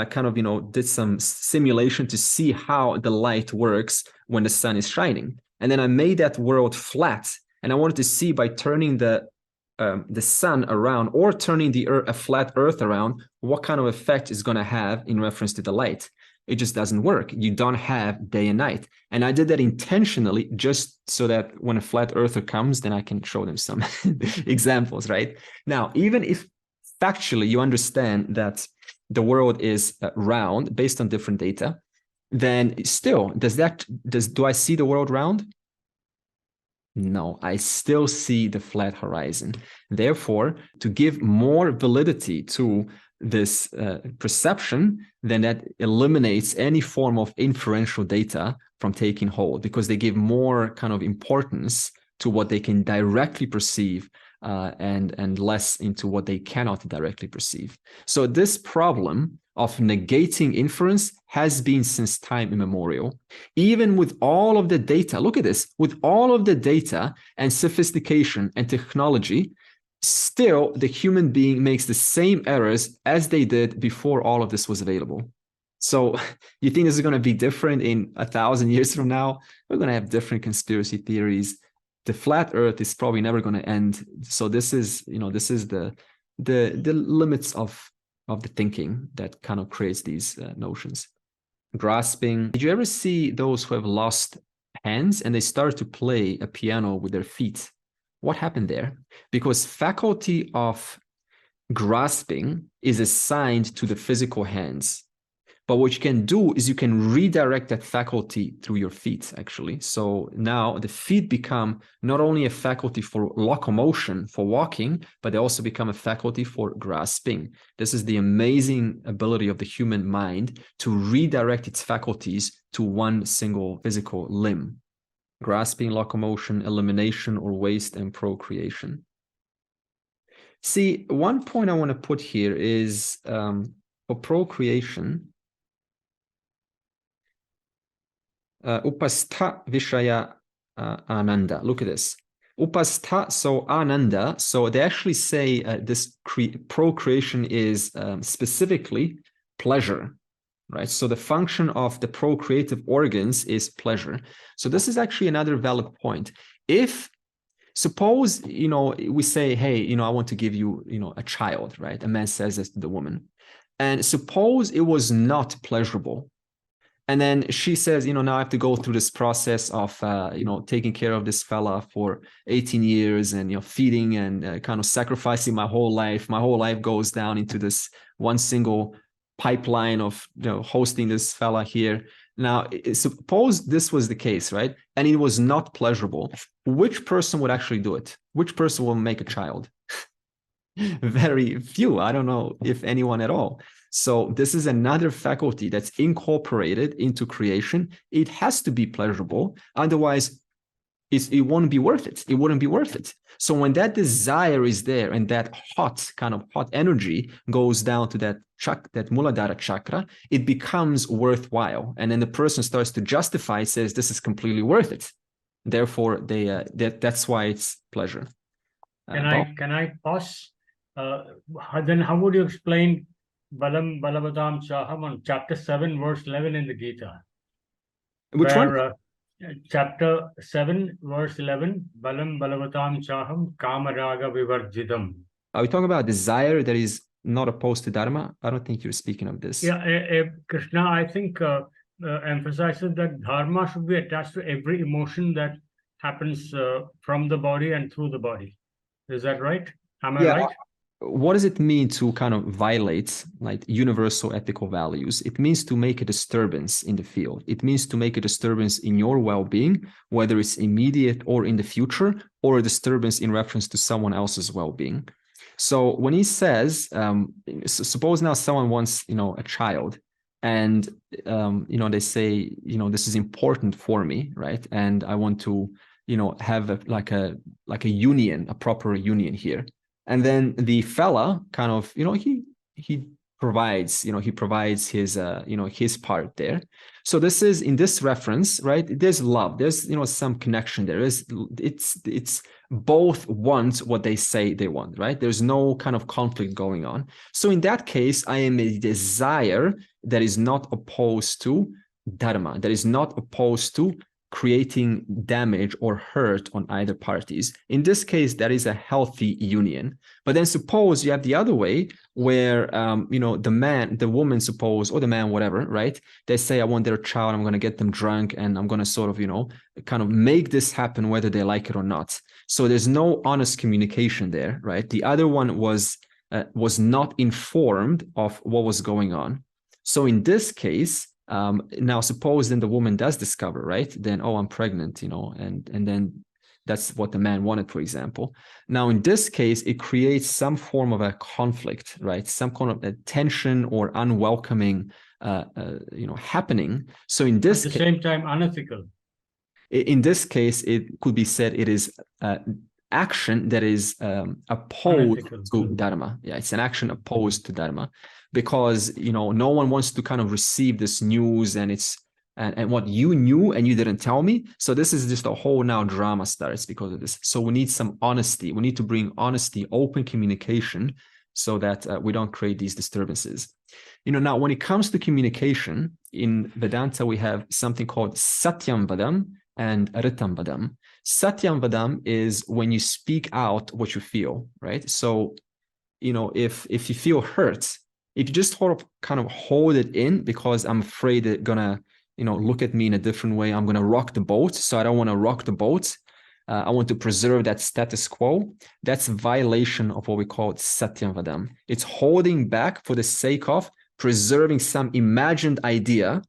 Speaker 1: kind of, did some simulation to see how the light works when the sun is shining. And then I made that world flat. And I wanted to see, by turning the sun around or turning a flat Earth around, what kind of effect it's going to have in reference to the light. It just doesn't work. You don't have day and night. And I did that intentionally just so that when a flat earther comes, then I can show them some examples, right? Now, even if factually you understand that the world is round based on different data, then still, do I see the world round? No, I still see the flat horizon. Therefore, to give more validity to this perception, then that eliminates any form of inferential data from taking hold, because they give more kind of importance to what they can directly perceive and less into what they cannot directly perceive. So this problem of negating inference has been since time immemorial. Even with all of the data, look at this, with all of the data and sophistication and technology, still the human being makes the same errors as they did before all of this was available. So you think this is going to be different in 1,000 years from now? We're going to have different conspiracy theories. The flat earth is probably never going to end. So this is the limits of the thinking that kind of creates these notions. Grasping. Did you ever see those who have lost hands and they start to play a piano with their feet? What happened there? Because faculty of grasping is assigned to the physical hands. But what you can do is you can redirect that faculty through your feet, actually. So now the feet become not only a faculty for locomotion, for walking, but they also become a faculty for grasping. This is the amazing ability of the human mind to redirect its faculties to one single physical limb. Grasping, locomotion, elimination or waste, and procreation. See, one point I want to put here is for procreation, upastha vishaya ananda. Look at this. Upastha, so ananda. So they actually say this procreation is specifically pleasure, right? So the function of the procreative organs is pleasure. So this is actually another valid point. If suppose, we say, hey, I want to give you, a child, right? A man says this to the woman. And suppose it was not pleasurable. And then she says, now I have to go through this process of, taking care of this fella for 18 years and, feeding and kind of sacrificing my whole life. My whole life goes down into this one single pipeline of, hosting this fella here. Now, suppose this was the case, right? And it was not pleasurable. Which person would actually do it? Which person will make a child? Very few. I don't know if anyone at all. So this is another faculty that's incorporated into creation. It has to be pleasurable. Otherwise, it won't be worth it. It wouldn't be worth it. So when that desire is there and that hot energy goes down to that Muladhara chakra, it becomes worthwhile. And then the person starts to justify, says, this is completely worth it. Therefore, that's why it's pleasure.
Speaker 4: Can I pause? Then how would you explain Balam Balavatam Chaham on chapter 7, verse 11 in the Gita?
Speaker 1: Which one?
Speaker 4: chapter 7, verse 11, Balam Balavatam Chaham Kamaraga Vivarjidam.
Speaker 1: Are we talking about desire that is not opposed to Dharma? I don't think you're speaking of this.
Speaker 4: Yeah, Krishna, I think, emphasizes that Dharma should be attached to every emotion that happens from the body and through the body. Is that right? Am I right?
Speaker 1: What does it mean to kind of violate like universal ethical values? It means to make a disturbance in the field. It means to make a disturbance in your well-being, whether it's immediate or in the future, or a disturbance in reference to someone else's well-being. So when he says, suppose now someone wants, a child, and they say, this is important for me, right? And I want to, have a union, a proper union here. And then the fella kind of, he provides, his, his part there. So this is in this reference, right? There's love. There's, some connection there. It's both want what they say they want, right? There's no kind of conflict going on. So in that case, I am a desire that is not opposed to Dharma, that is not opposed to creating damage or hurt on either parties. In this case, that is a healthy union. But then suppose you have the other way where, the woman suppose, or the man, whatever, right? They say, I want their child, I'm going to get them drunk, and I'm going to sort of, kind of make this happen whether they like it or not. So there's no honest communication there, right? The other one was not informed of what was going on. So in this case, now suppose then the woman does discover, right? Then, oh, I'm pregnant, and then that's what the man wanted, for example. Now, in this case, it creates some form of a conflict, right? Some kind of a tension or unwelcoming, happening. So in this
Speaker 4: at the same time, unethical.
Speaker 1: In this case, it could be said it is action that is opposed to Dharma. Yeah, it's an action opposed to Dharma, because no one wants to kind of receive this news, and it's and what you knew and you didn't tell me. So this is just a whole now drama starts because of this. So we need some honesty. We need to bring honesty, open communication, so that we don't create these disturbances. Now when it comes to communication in Vedanta, we have something called Satyam Vadam and Ritam Vadam. Satyam Vadam is when you speak out what you feel, right? So, if you feel hurt, if you just kind of hold it in because I'm afraid they're gonna, look at me in a different way, I'm gonna rock the boat. So I don't want to rock the boat. I want to preserve that status quo. That's a violation of what we call Satyam Vadam. It's holding back for the sake of preserving some imagined idea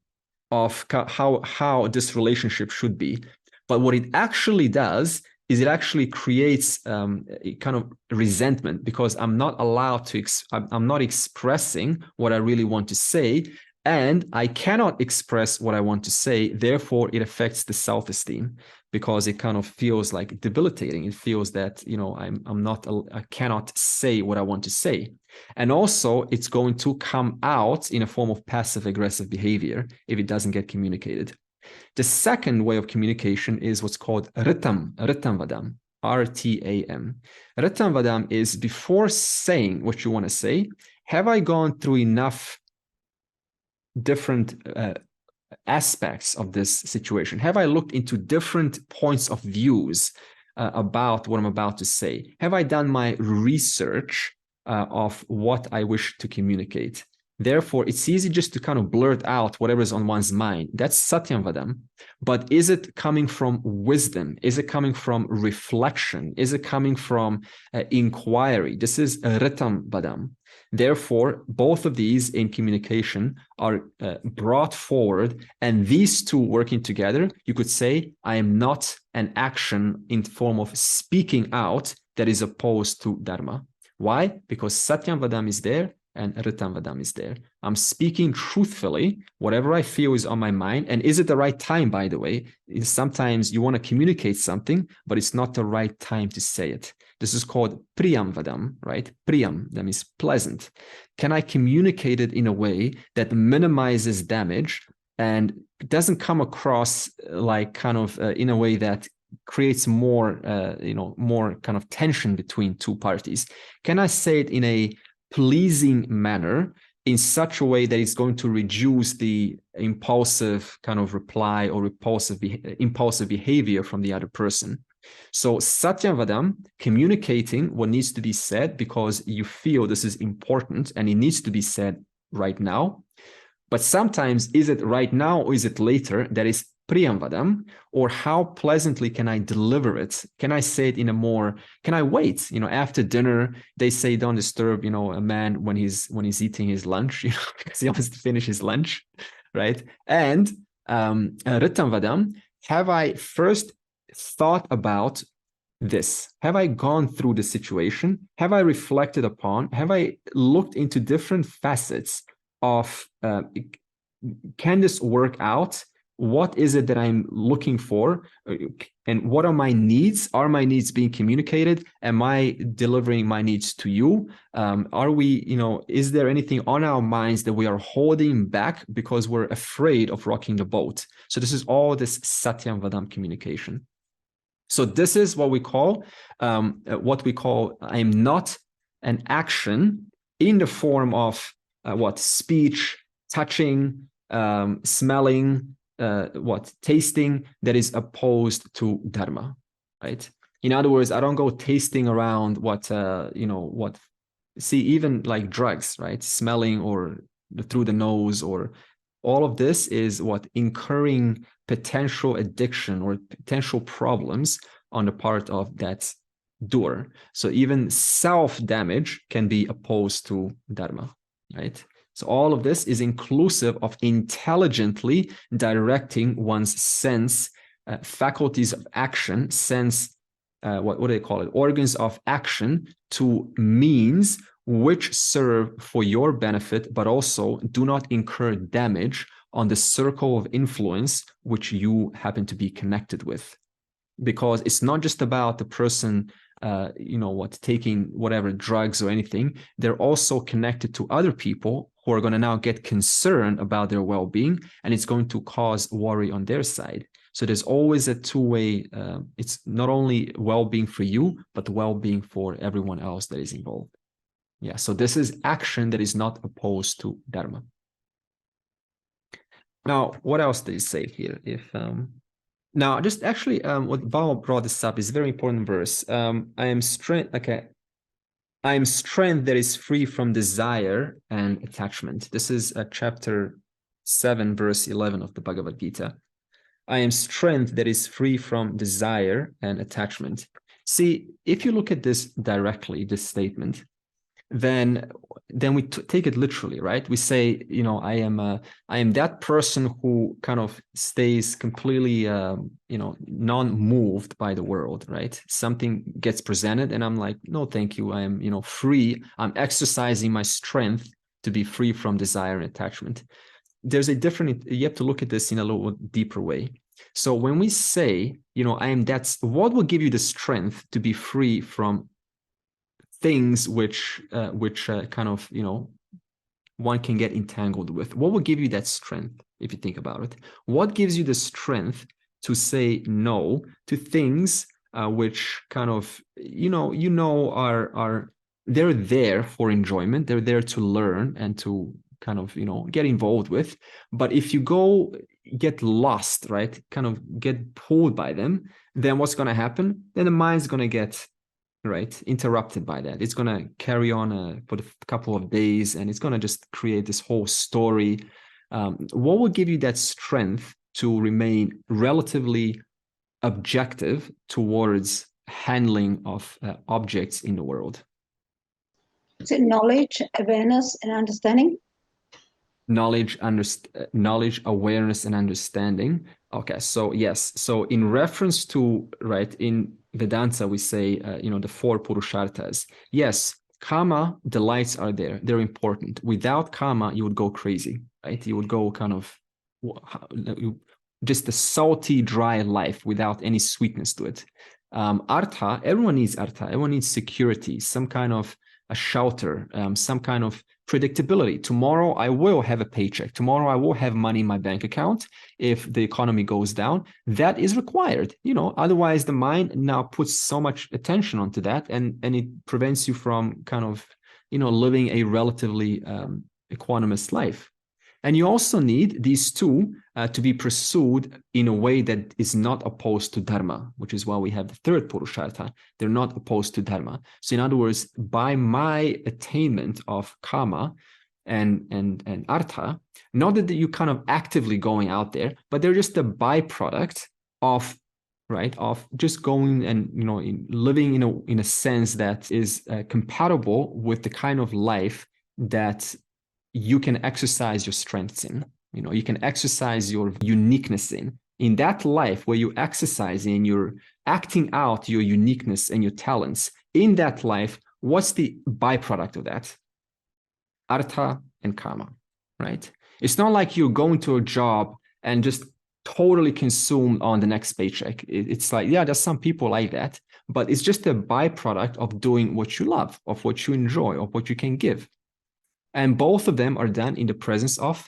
Speaker 1: of how this relationship should be. But what it actually does is it actually creates a kind of resentment, because I'm not allowed to, I'm not expressing what I really want to say, and I cannot express what I want to say. Therefore, it affects the self-esteem, because it kind of feels like debilitating. It feels that, I cannot say what I want to say. And also it's going to come out in a form of passive aggressive behavior if it doesn't get communicated. The second way of communication is what's called Ritam Vadam, R-T-A-M. Ritam Vadam is before saying what you want to say, have I gone through enough different aspects of this situation? Have I looked into different points of views about what I'm about to say? Have I done my research of what I wish to communicate? Therefore, it's easy just to kind of blurt out whatever's on one's mind. That's Satyam Vadam. But is it coming from wisdom? Is it coming from reflection? Is it coming from inquiry? This is Ritam Vadam. Therefore, both of these in communication are brought forward, and these two working together, you could say, I am not an action in form of speaking out that is opposed to Dharma. Why? Because Satyam Vadam is there and Ritam Vadam is there. I'm speaking truthfully, whatever I feel is on my mind. And is it the right time, by the way? Sometimes you want to communicate something, but it's not the right time to say it. This is called Priyam Vadam, right? Priyam, that means pleasant. Can I communicate it in a way that minimizes damage and doesn't come across like kind of in a way that creates more, more kind of tension between two parties? Can I say it in a pleasing manner in such a way that it's going to reduce the impulsive kind of reply or impulsive behavior from the other person. So Satyavadam, communicating what needs to be said because you feel this is important and it needs to be said right now. But sometimes, is it right now or is it later? That is Priyamvadam, or how pleasantly can I deliver it? Can I say it in a more, can I wait? After dinner, they say don't disturb, a man when he's eating his lunch, because he wants to finish his lunch, right? And Ritamvadam, have I first thought about this? Have I gone through the situation? Have I reflected upon? Have I looked into different facets of can this work out? What is it that I'm looking for? And what are my needs? Are my needs being communicated? Am I delivering my needs to you? Are we, is there anything on our minds that we are holding back because we're afraid of rocking the boat? So this is all this Satyam Vadam communication. So this is what we call, I'm not an action in the form of speech, touching, smelling, tasting, that is opposed to Dharma, right? In other words, I don't go tasting around even like drugs, right? Smelling or through the nose, or all of this is incurring potential addiction or potential problems on the part of that doer. So even self-damage can be opposed to Dharma, right? So all of this is inclusive of intelligently directing one's sense, faculties of action, what do they call it? Organs of action, to means which serve for your benefit, but also do not incur damage on the circle of influence which you happen to be connected with. Because it's not just about the person taking whatever drugs or anything. They're also connected to other people who are going to now get concerned about their well-being, and it's going to cause worry on their side. So there's always a two-way, it's not only well-being for you, but well-being for everyone else that is involved. Yeah, so this is action that is not opposed to Dharma. Now, what else do you say here? Now, just actually, what Val brought this up is a very important verse. I am strength that is free from desire and attachment. This is chapter 7, verse 11 of the Bhagavad Gita. I am strength that is free from desire and attachment. See, if you look at this directly, this statement, then we take it literally, right? We say, I am that person who kind of stays completely, non-moved by the world, right? Something gets presented and I'm like, no, thank you. I am, free. I'm exercising my strength to be free from desire and attachment. There's you have to look at this in a little deeper way. So when we say, what will give you the strength to be free from things which kind of, one can get entangled with? What will give you that strength, if you think about it? What gives you the strength to say no to things which kind of, are they're there for enjoyment, they're there to learn and to kind of, get involved with. But if you get lost, right, kind of get pulled by them, then what's going to happen? Then the mind's going to get interrupted by that. It's going to carry on for a couple of days, and it's going to just create this whole story. What will give you that strength to remain relatively objective towards handling of objects in the world?
Speaker 5: Is it knowledge, awareness, and understanding?
Speaker 1: Knowledge, awareness, and understanding. Okay, so yes. So in reference to, in Vedanta, we say, the 4 Purusharthas. Yes, kama, delights are there. They're important. Without kama, you would go crazy, right? You would go kind of just a salty, dry life without any sweetness to it. Artha, everyone needs artha. Everyone needs security, some kind of a shelter, some kind of predictability. Tomorrow I will have a paycheck. Tomorrow I will have money in my bank account. If the economy goes down, that is required. Otherwise the mind now puts so much attention onto that, and it prevents you from kind of, living a relatively equanimous life. And you also need these two to be pursued in a way that is not opposed to Dharma, which is why we have the third Purushartha. They're not opposed to Dharma. So in other words, by my attainment of Kama and Artha, not that you're kind of actively going out there, but they're just a byproduct of, right, of just going and, you know, living in a sense that is compatible with the kind of life that you can exercise your strengths in. You know, you can exercise your uniqueness in that life where you exercise in, you're acting out your uniqueness and your talents in that life. What's the byproduct of that? Artha and Kama, right? It's not like you're going to a job and just totally consumed on the next paycheck. It's like, yeah, there's some people like that, but it's just a byproduct of doing what you love, of what you enjoy, of what you can give. And both of them are done in the presence of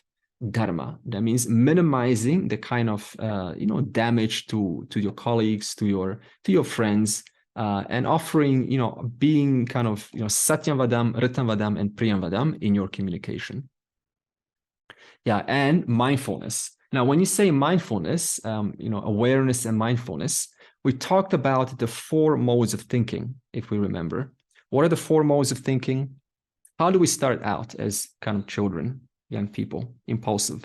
Speaker 1: Dharma. That means minimizing the kind of damage to your colleagues, to your friends, and offering, being kind of, Satyam Vadam, Ritam Vadam, and Priyam Vadam in your communication. Yeah, and mindfulness. Now, when you say mindfulness, awareness and mindfulness, we talked about the 4 modes of thinking, if we remember. What are the 4 modes of thinking? How do we start out as kind of children, young people, impulsive,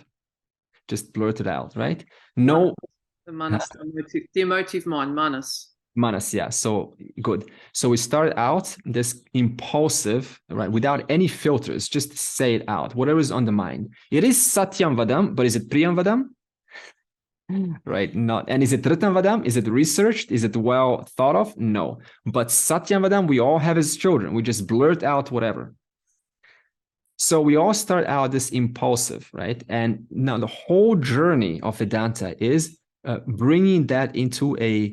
Speaker 1: just blurt it out, right? No.
Speaker 3: The manas, the emotive mind, manas.
Speaker 1: Manas, yeah. So good. So we start out this impulsive, right, without any filters, just say it out, whatever is on the mind. It is Satyam Vadam, but is it Priyam Vadam? Right, not. And is it Ritam Vadam? Is it researched? Is it well thought of? No. But Satyam Vadam, we all have as children. We just blurt out whatever. So we all start out this impulsive, right? And now the whole journey of Vedanta is bringing that into a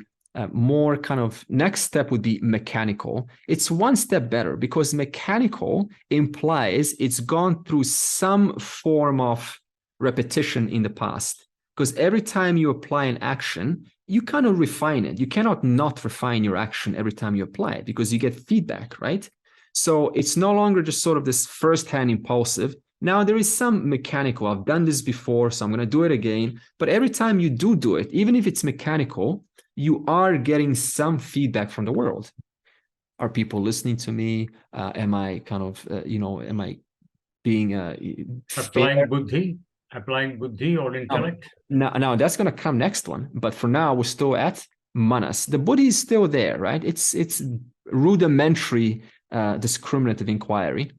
Speaker 1: more kind of, next step would be mechanical. It's one step better because mechanical implies it's gone through some form of repetition in the past. Because every time you apply an action, you kind of refine it. You cannot not refine your action every time you apply it because you get feedback, right? So it's no longer just sort of this first-hand impulsive. Now there is some mechanical. I've done this before, so I'm going to do it again. But every time you do it, even if it's mechanical, you are getting some feedback from the world. Are people listening to me? Am I kind of, am I being
Speaker 4: applying buddhi or intellect?
Speaker 1: No, that's going to come next one. But for now, we're still at manas. The buddhi is still there, right? It's rudimentary discriminative inquiry,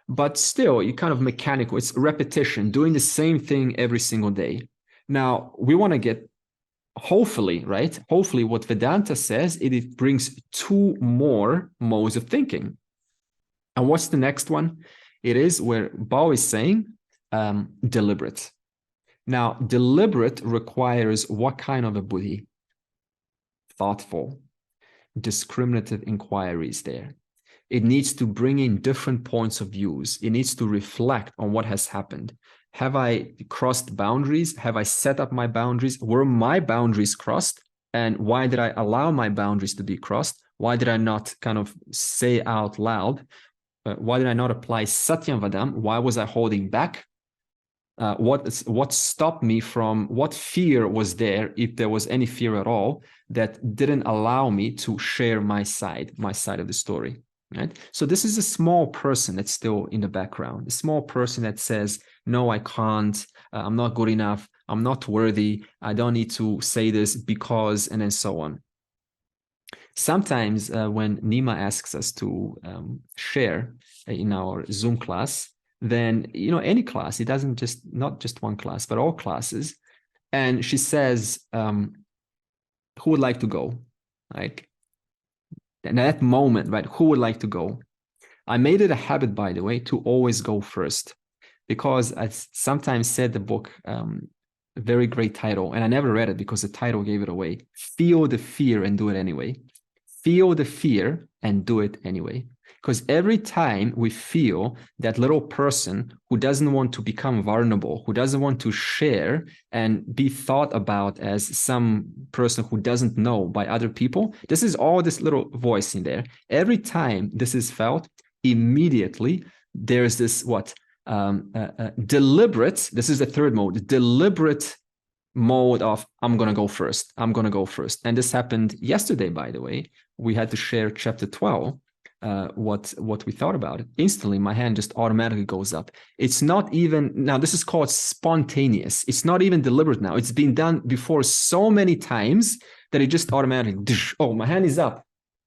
Speaker 1: but still you kind of mechanical. It's repetition, doing the same thing every single day. Now we want to get, hopefully, right? Hopefully what Vedanta says, it brings 2 more modes of thinking. And what's the next one? It is where Bao is saying deliberate. Now deliberate requires what kind of a buddhi? Thoughtful, discriminative inquiries there. It needs to bring in different points of views. It needs to reflect on what has happened. Have I crossed boundaries? Have I set up my boundaries? Were my boundaries crossed? And why did I allow my boundaries to be crossed? Why did I not kind of say out loud? Why did I not apply Satyam Vadam? Why was I holding back? What stopped me from, what fear was there, if there was any fear at all, that didn't allow me to share my side of the story? Right? So this is a small person that's still in the background, a small person that says, no, I can't, I'm not good enough, I'm not worthy, I don't need to say this because, and then so on. Sometimes when Nima asks us to share in our Zoom class, then, any class, it doesn't just, not just one class, but all classes. And she says, who would like to go? Like, in that moment, right, who would like to go? I made it a habit, by the way, to always go first, because I sometimes said the book, a very great title, and I never read it because the title gave it away. Feel the fear and do it anyway. Feel the fear and do it anyway. Because every time we feel that little person who doesn't want to become vulnerable, who doesn't want to share and be thought about as some person who doesn't know by other people, this is all this little voice in there. Every time this is felt, immediately there's this deliberate, this is the third mode, deliberate mode of I'm going to go first. I'm going to go first. And this happened yesterday, by the way. We had to share chapter 12, what we thought about it. Instantly, my hand just automatically goes up. It's not even, now this is called spontaneous. It's not even deliberate now. It's been done before so many times that it just automatically, oh, my hand is up,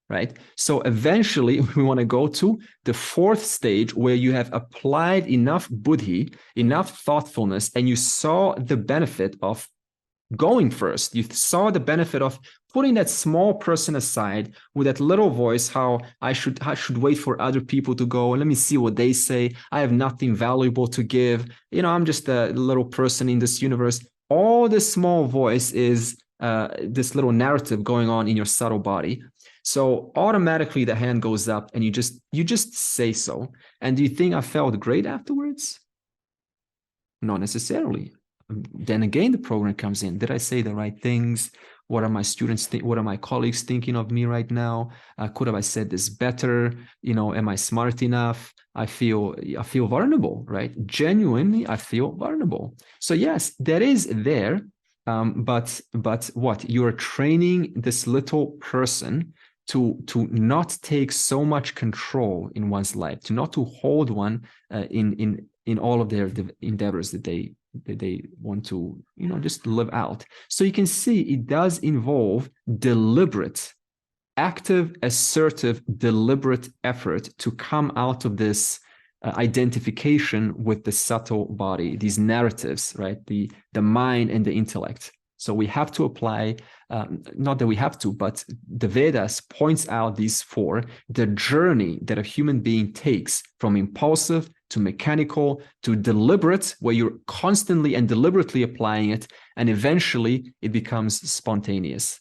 Speaker 1: right? So eventually we want to go to the fourth stage where you have applied enough buddhi, enough thoughtfulness, and you saw the benefit of going first. You saw the benefit of putting that small person aside with that little voice, how I should wait for other people to go and let me see what they say. I have nothing valuable to give. You know, I'm just a little person in this universe. All this small voice is this little narrative going on in your subtle body. So automatically the hand goes up and you just say so. And do you think I felt great afterwards? Not necessarily. Then again, the program comes in. Did I say the right things? What are my students what are my colleagues thinking of me right now? Could have I said this better? You know, am I smart enough? I feel vulnerable, right? Genuinely, I feel vulnerable. So yes, that is there. But what? You're training this little person to not take so much control in one's life, to not to hold one in all of their endeavors that they want to, you know, just live out. So you can see it does involve deliberate, active, assertive, deliberate effort to come out of this identification with the subtle body, these narratives, right? The mind and the intellect. So we have to apply, not that we have to, but the Vedas points out these four, the journey that a human being takes from impulsive to mechanical to deliberate, where you're constantly and deliberately applying it, and eventually it becomes spontaneous.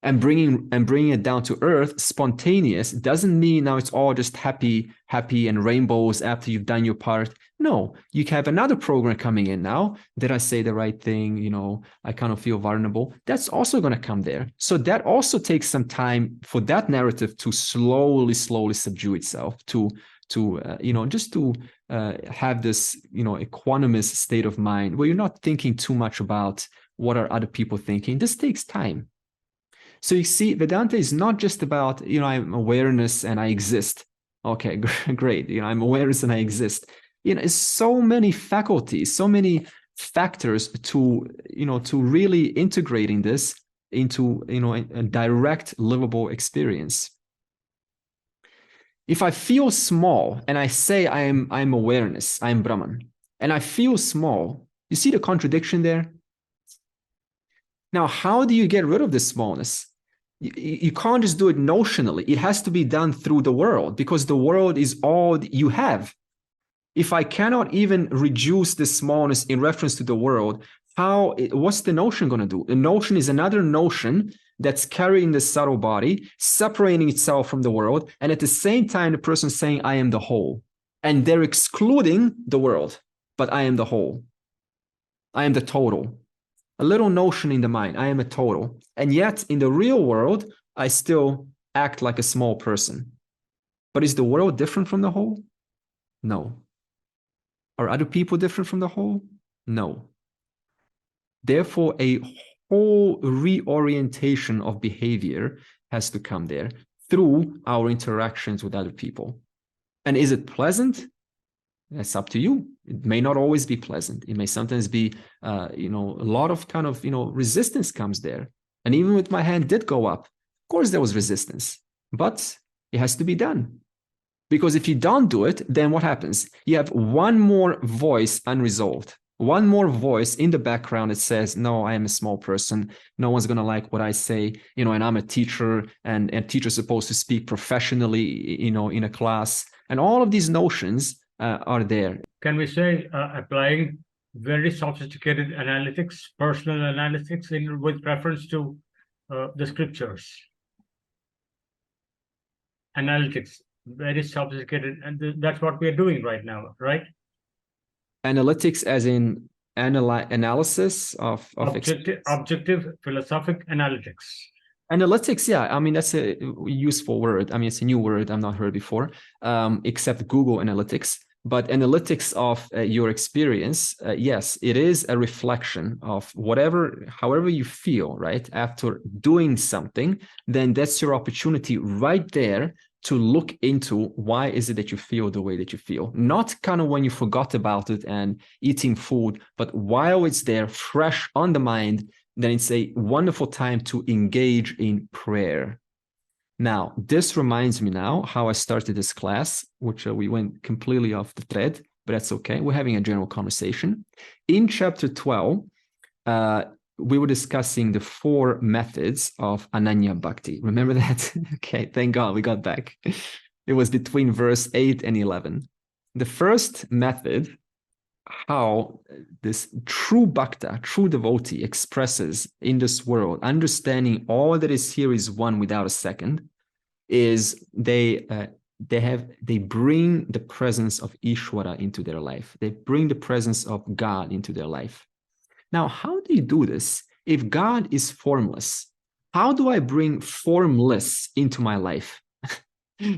Speaker 1: And bringing it down to earth, spontaneous doesn't mean now it's all just happy and rainbows after you've done your part. No, you have another program coming in now. Did I say the right thing? You know, I kind of feel vulnerable. That's also going to come there. So that also takes some time for that narrative to slowly subdue itself, to you know, just to have this, you know, equanimous state of mind where you're not thinking too much about what are other people thinking. This takes time. So you see, Vedanta is not just about, you know, I'm awareness and I exist. Okay, great. You know, I'm awareness and I exist. You know, it's so many faculties, so many factors to, you know, to really integrating this into, you know, a direct livable experience. If I feel small and I say I'm awareness, I'm Brahman, and I feel small, you see the contradiction there? Now, how do you get rid of this smallness? You can't just do it notionally. It has to be done through the world, because the world is all you have. If I cannot even reduce the smallness in reference to the world, what's the notion going to do? The notion is another notion that's carrying the subtle body, separating itself from the world, and at the same time, the person saying, I am the whole. And they're excluding the world, but I am the whole. I am the total. A little notion in the mind, I am a total. And yet, in the real world, I still act like a small person. But is the world different from the whole? No. Are other people different from the whole? No. Therefore, a whole reorientation of behavior has to come there through our interactions with other people. And is it pleasant? That's up to you. It may not always be pleasant. It may sometimes be, you know, a lot of kind of, you know, resistance comes there. And even with my hand did go up, of course there was resistance, but it has to be done. Because if you don't do it, then what happens? You have one more voice unresolved. One more voice in the background that says, no, I am a small person. No one's going to like what I say, you know, and I'm a teacher, and teacher's supposed to speak professionally, you know, in a class. And all of these notions are there.
Speaker 4: Can we say applying very sophisticated analytics, personal analytics with reference to the scriptures? Analytics, very sophisticated, and that's what we are doing right now, right? Analytics
Speaker 1: as in analysis of
Speaker 4: objective philosophic analytics.
Speaker 1: Analytics, yeah, I mean, that's a useful word. I mean, it's a new word I've not heard before, except Google Analytics. But analytics of your experience, yes, it is a reflection of however you feel, right? After doing something, then that's your opportunity right there to look into why is it that you feel the way that you feel. Not kind of when you forgot about it and eating food, but while it's there, fresh on the mind, then it's a wonderful time to engage in prayer. Now, this reminds me now how I started this class, which we went completely off the thread, but that's okay. We're having a general conversation. In chapter 12, we were discussing the 4 methods of Ananya Bhakti. Remember that? Okay, thank God we got back. It was between verse 8 and 11. The first method, how this true bhakta, true devotee expresses in this world, understanding all that is here is one without a second, is they bring the presence of Ishvara into their life. They bring the presence of God into their life. Now, how do you do this? If God is formless, how do I bring formless into my life?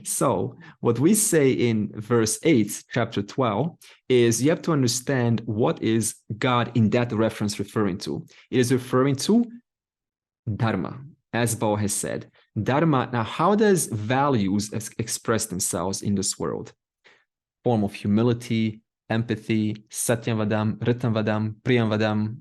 Speaker 1: So what we say in verse 8, chapter 12, is you have to understand what is God in that reference referring to. It is referring to Dharma, as Bo has said. Dharma, now how does values express themselves in this world? Form of humility, empathy, satyavadam, ritamvadam, priyamvadam,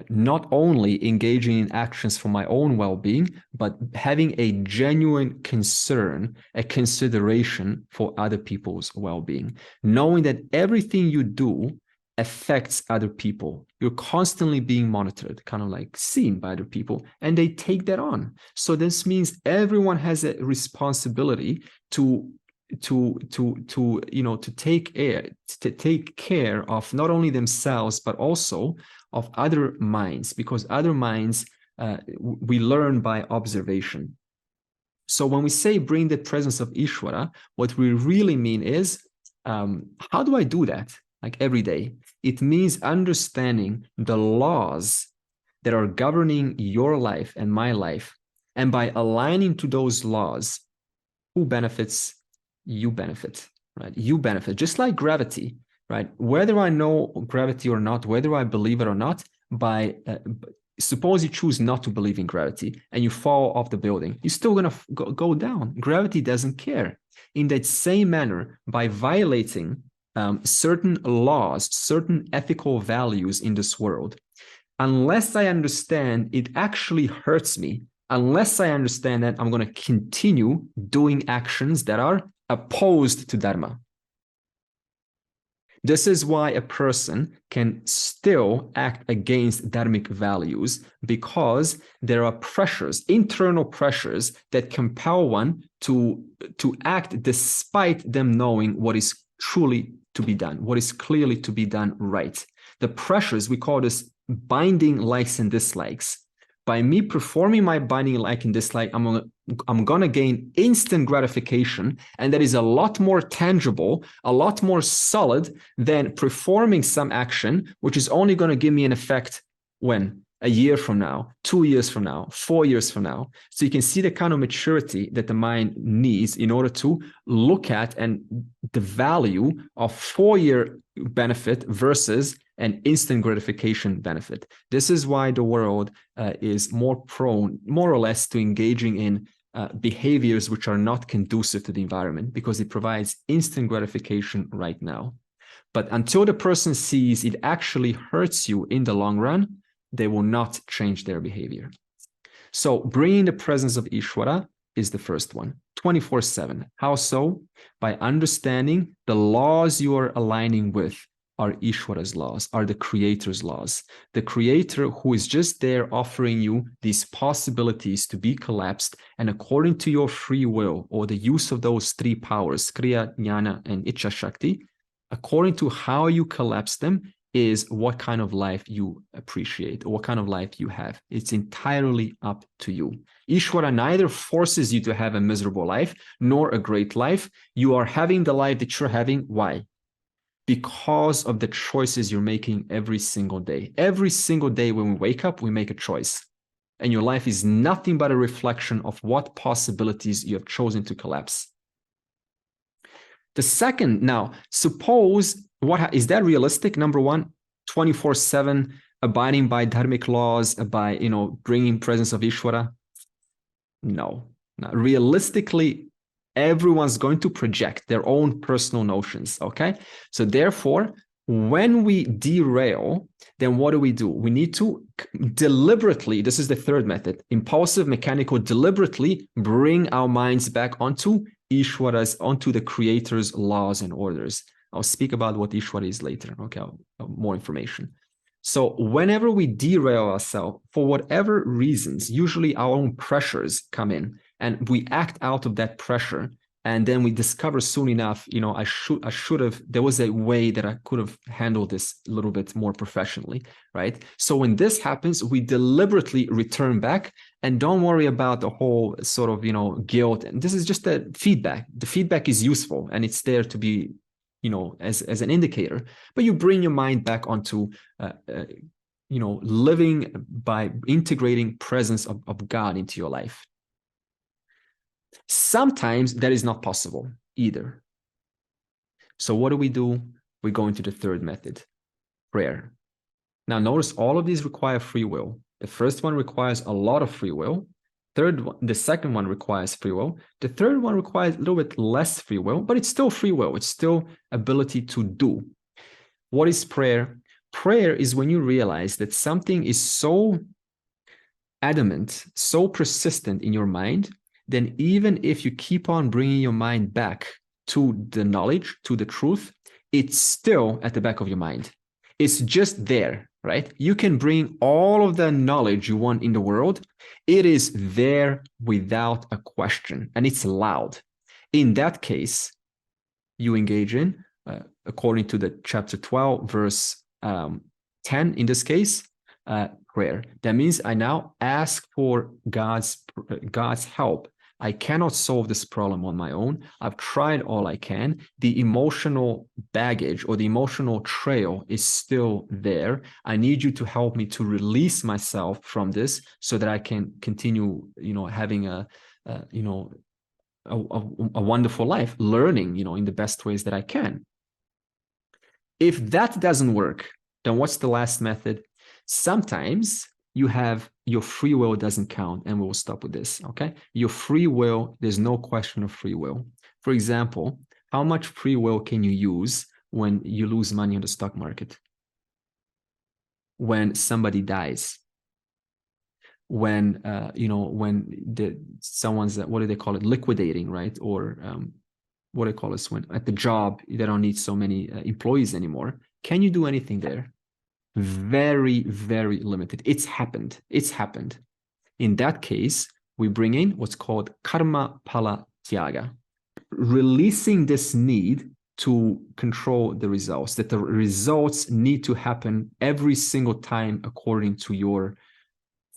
Speaker 1: not only engaging in actions for my own well-being, but having a genuine concern, a consideration for other people's well-being, knowing that everything you do affects other people. You're constantly being monitored, kind of like seen by other people, and they take that on. So this means everyone has a responsibility to take care of not only themselves but also of other minds, because other minds we learn by observation. So when we say bring the presence of Ishvara, what we really mean is how do I do that? Like every day, it means understanding the laws that are governing your life and my life, and by aligning to those laws, who benefits? You benefit, right? You benefit, just like gravity, right? Whether I know gravity or not, whether I believe it or not, suppose you choose not to believe in gravity and you fall off the building, you're still going to go down. Gravity doesn't care. In that same manner, by violating certain laws, certain ethical values in this world, unless I understand it actually hurts me, unless I understand that, I'm going to continue doing actions that are opposed to Dharma. This is why a person can still act against dharmic values, because there are pressures, internal pressures, that compel one to act despite them knowing what is truly to be done, what is clearly to be done right. The pressures, we call this binding likes and dislikes. By me performing my binding like and dislike, I'm going to gain instant gratification, and that is a lot more tangible, a lot more solid than performing some action, which is only going to give me an effect when? A year from now, 2 years from now, 4 years from now. So you can see the kind of maturity that the mind needs in order to look at and the value of 4-year benefit versus an instant gratification benefit. This is why the world is more prone, more or less, to engaging in behaviors which are not conducive to the environment, because it provides instant gratification right now. But until the person sees it actually hurts you in the long run, they will not change their behavior. So bringing the presence of Ishvara is the first one, 24/7. How so? By understanding the laws you are aligning with are Ishvara's laws, are the Creator's laws. The Creator who is just there offering you these possibilities to be collapsed, and according to your free will, or the use of those 3 powers, Kriya, Jnana, and Ichcha Shakti, according to how you collapse them, is what kind of life you appreciate, or what kind of life you have. It's entirely up to you. Ishvara neither forces you to have a miserable life, nor a great life. You are having the life that you're having. Why? Because of the choices you're making every single day. Every single day when we wake up, we make a choice. And your life is nothing but a reflection of what possibilities you have chosen to collapse. The second, now, suppose, is that realistic? Number one, 24/7 abiding by dharmic laws, by, bringing presence of Ishvara? No. Realistically, everyone's going to project their own personal notions, okay? So therefore, when we derail, then what do? We need to deliberately, this is the third method, impulsive, mechanical, deliberately bring our minds back onto Ishvara's, onto the Creator's laws and orders. I'll speak about what Ishvara is later, okay? More information. So whenever we derail ourselves, for whatever reasons, usually our own pressures come in and we act out of that pressure. And then we discover soon enough, I should have, there was a way that I could have handled this a little bit more professionally, right? So when this happens, we deliberately return back and don't worry about the whole sort of, guilt. And this is just the feedback. The feedback is useful and it's there to be, as an indicator, but you bring your mind back onto, living by integrating presence of God into your life. Sometimes that is not possible either. So what do? We go into the third method, prayer. Now notice all of these require free will. The first one requires a lot of free will. The second one requires free will. The third one requires a little bit less free will, but it's still free will. It's still ability to do. What is prayer? Prayer is when you realize that something is so adamant, so persistent in your mind, then even if you keep on bringing your mind back to the knowledge, to the truth, it's still at the back of your mind. It's just there, right? You can bring all of the knowledge you want in the world. It is there without a question, and it's loud. In that case, you engage in, according to the chapter 12, verse 10, in this case, prayer. That means I now ask for God's help. I cannot solve this problem on my own. I've tried all I can. The emotional baggage or the emotional trail is still there. I need you to help me to release myself from this so that I can continue, having a wonderful life, learning, in the best ways that I can. If that doesn't work, then what's the last method? Sometimes your free will doesn't count, and we'll stop with this, okay? Your free will, there's no question of free will. For example, how much free will can you use when you lose money on the stock market? When somebody dies? When, someone's, what do they call it? Liquidating, right? Or what do they call this? When at the job, they don't need so many employees anymore. Can you do anything there? Very, very limited. It's happened. In that case, we bring in what's called karma pala tyaga, releasing this need to control the results, that the results need to happen every single time according to your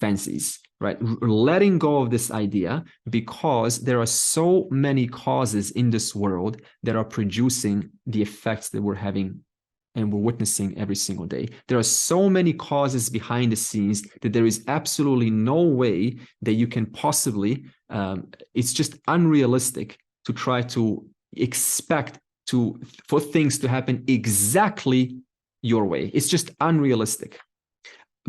Speaker 1: fancies, right? Letting go of this idea, because there are so many causes in this world that are producing the effects that we're having and we're witnessing every single day. There are so many causes behind the scenes that there is absolutely no way that you can possibly, it's just unrealistic to try to expect for things to happen exactly your way. It's just unrealistic.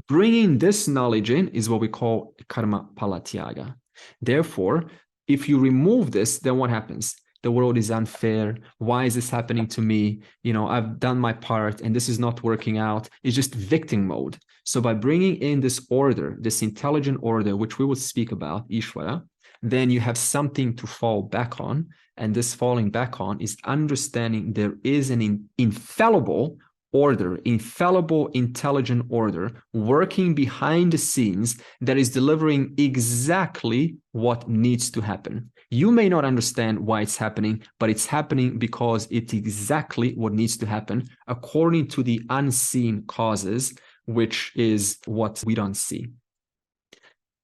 Speaker 1: Bringing this knowledge in is what we call karma pala tyaga. Therefore, if you remove this, then what happens? The world is unfair. Why is this happening to me? I've done my part and this is not working out. It's just victim mode. So by bringing in this order, this intelligent order, which we will speak about, Ishvara, then you have something to fall back on. And this falling back on is understanding there is an infallible order, infallible, intelligent order working behind the scenes that is delivering exactly what needs to happen. You may not understand why it's happening, but it's happening because it's exactly what needs to happen according to the unseen causes, which is what we don't see.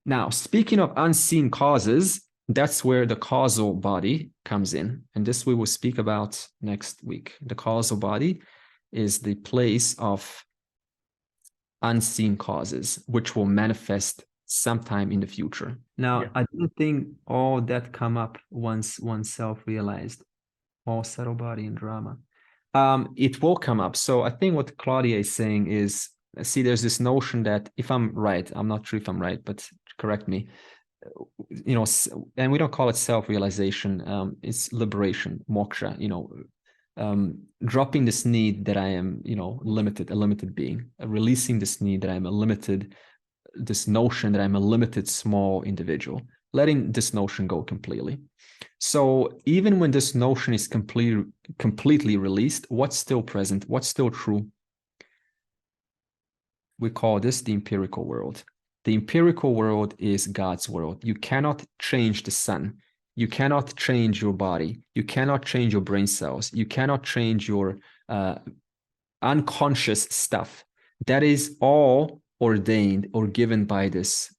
Speaker 1: Now, speaking of unseen causes, that's where the causal body comes in. And this we will speak about next week. The causal body is the place of unseen causes, which will manifest sometime in the future. Now, I don't think all that come up once oneself realized Small, subtle body in drama. It will come up. So I think what Claudia is saying is, see, there's this notion that if I'm right, I'm not sure if I'm right, but correct me, you know, and we don't call it self-realization, it's liberation, moksha, you know, dropping this need that I am, you know, limited, a limited being, releasing this need that I'm a limited, this notion that I'm a limited small individual, letting this notion go completely. So even when this notion is completely released, what's still present? What's still true? We call this the empirical world. The empirical world is God's world. You cannot change the sun. You cannot change your body. You cannot change your brain cells. You cannot change your unconscious stuff. That is all ordained or given by this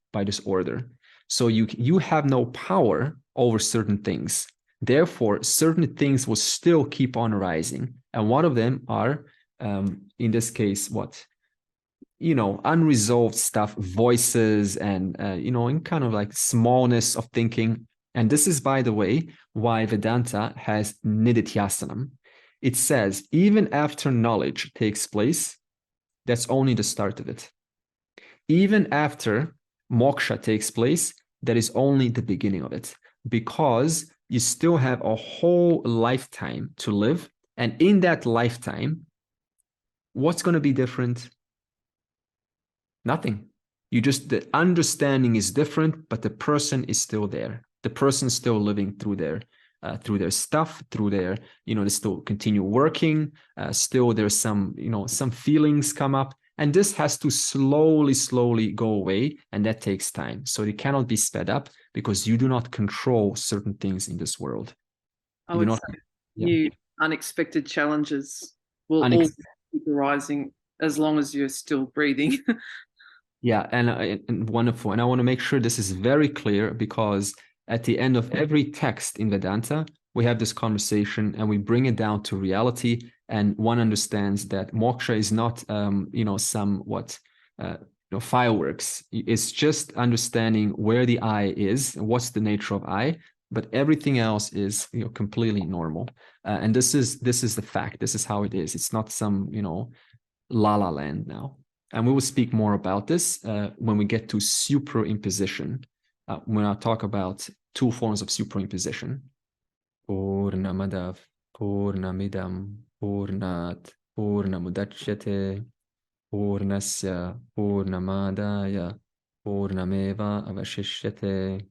Speaker 1: order. So you have no power over certain things. Therefore, certain things will still keep on arising. And one of them are, in this case, what? You know, unresolved stuff, voices, and, you know, in kind of like smallness of thinking. And this is, by the way, why Vedanta has nididhyasanam. It says, even after knowledge takes place, that's only the start of it. Even after moksha takes place, that is only the beginning of it, because you still have a whole lifetime to live. And in that lifetime, what's going to be different? Nothing. The understanding is different, but the person is still there. The person is still living through their stuff, through their, you know, they still continue working. Still there's some, you know, some feelings come up, and this has to slowly go away, and that takes time. So it cannot be sped up because you do not control certain things in this world.
Speaker 3: I would say new unexpected challenges will always keep arising as long as you're still breathing.
Speaker 1: Yeah, and wonderful. And I want to make sure this is very clear, because at the end of every text in Vedanta, we have this conversation and we bring it down to reality. And one understands that moksha is not, you know, fireworks. It's just understanding where the I is, what's the nature of I, but everything else is, you know, completely normal. And this is the fact. This is how it is. It's not some, you know, la la land now. And we will speak more about this when we get to superimposition, when I talk about two forms of superimposition. Purnamadav, Purnamidam, Purnat, Purnamudachyate, Purnasya, Purnamadaya, Purnameva avashishyate.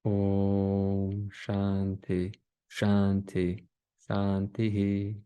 Speaker 1: Om Shanti, Shanti, Shanti.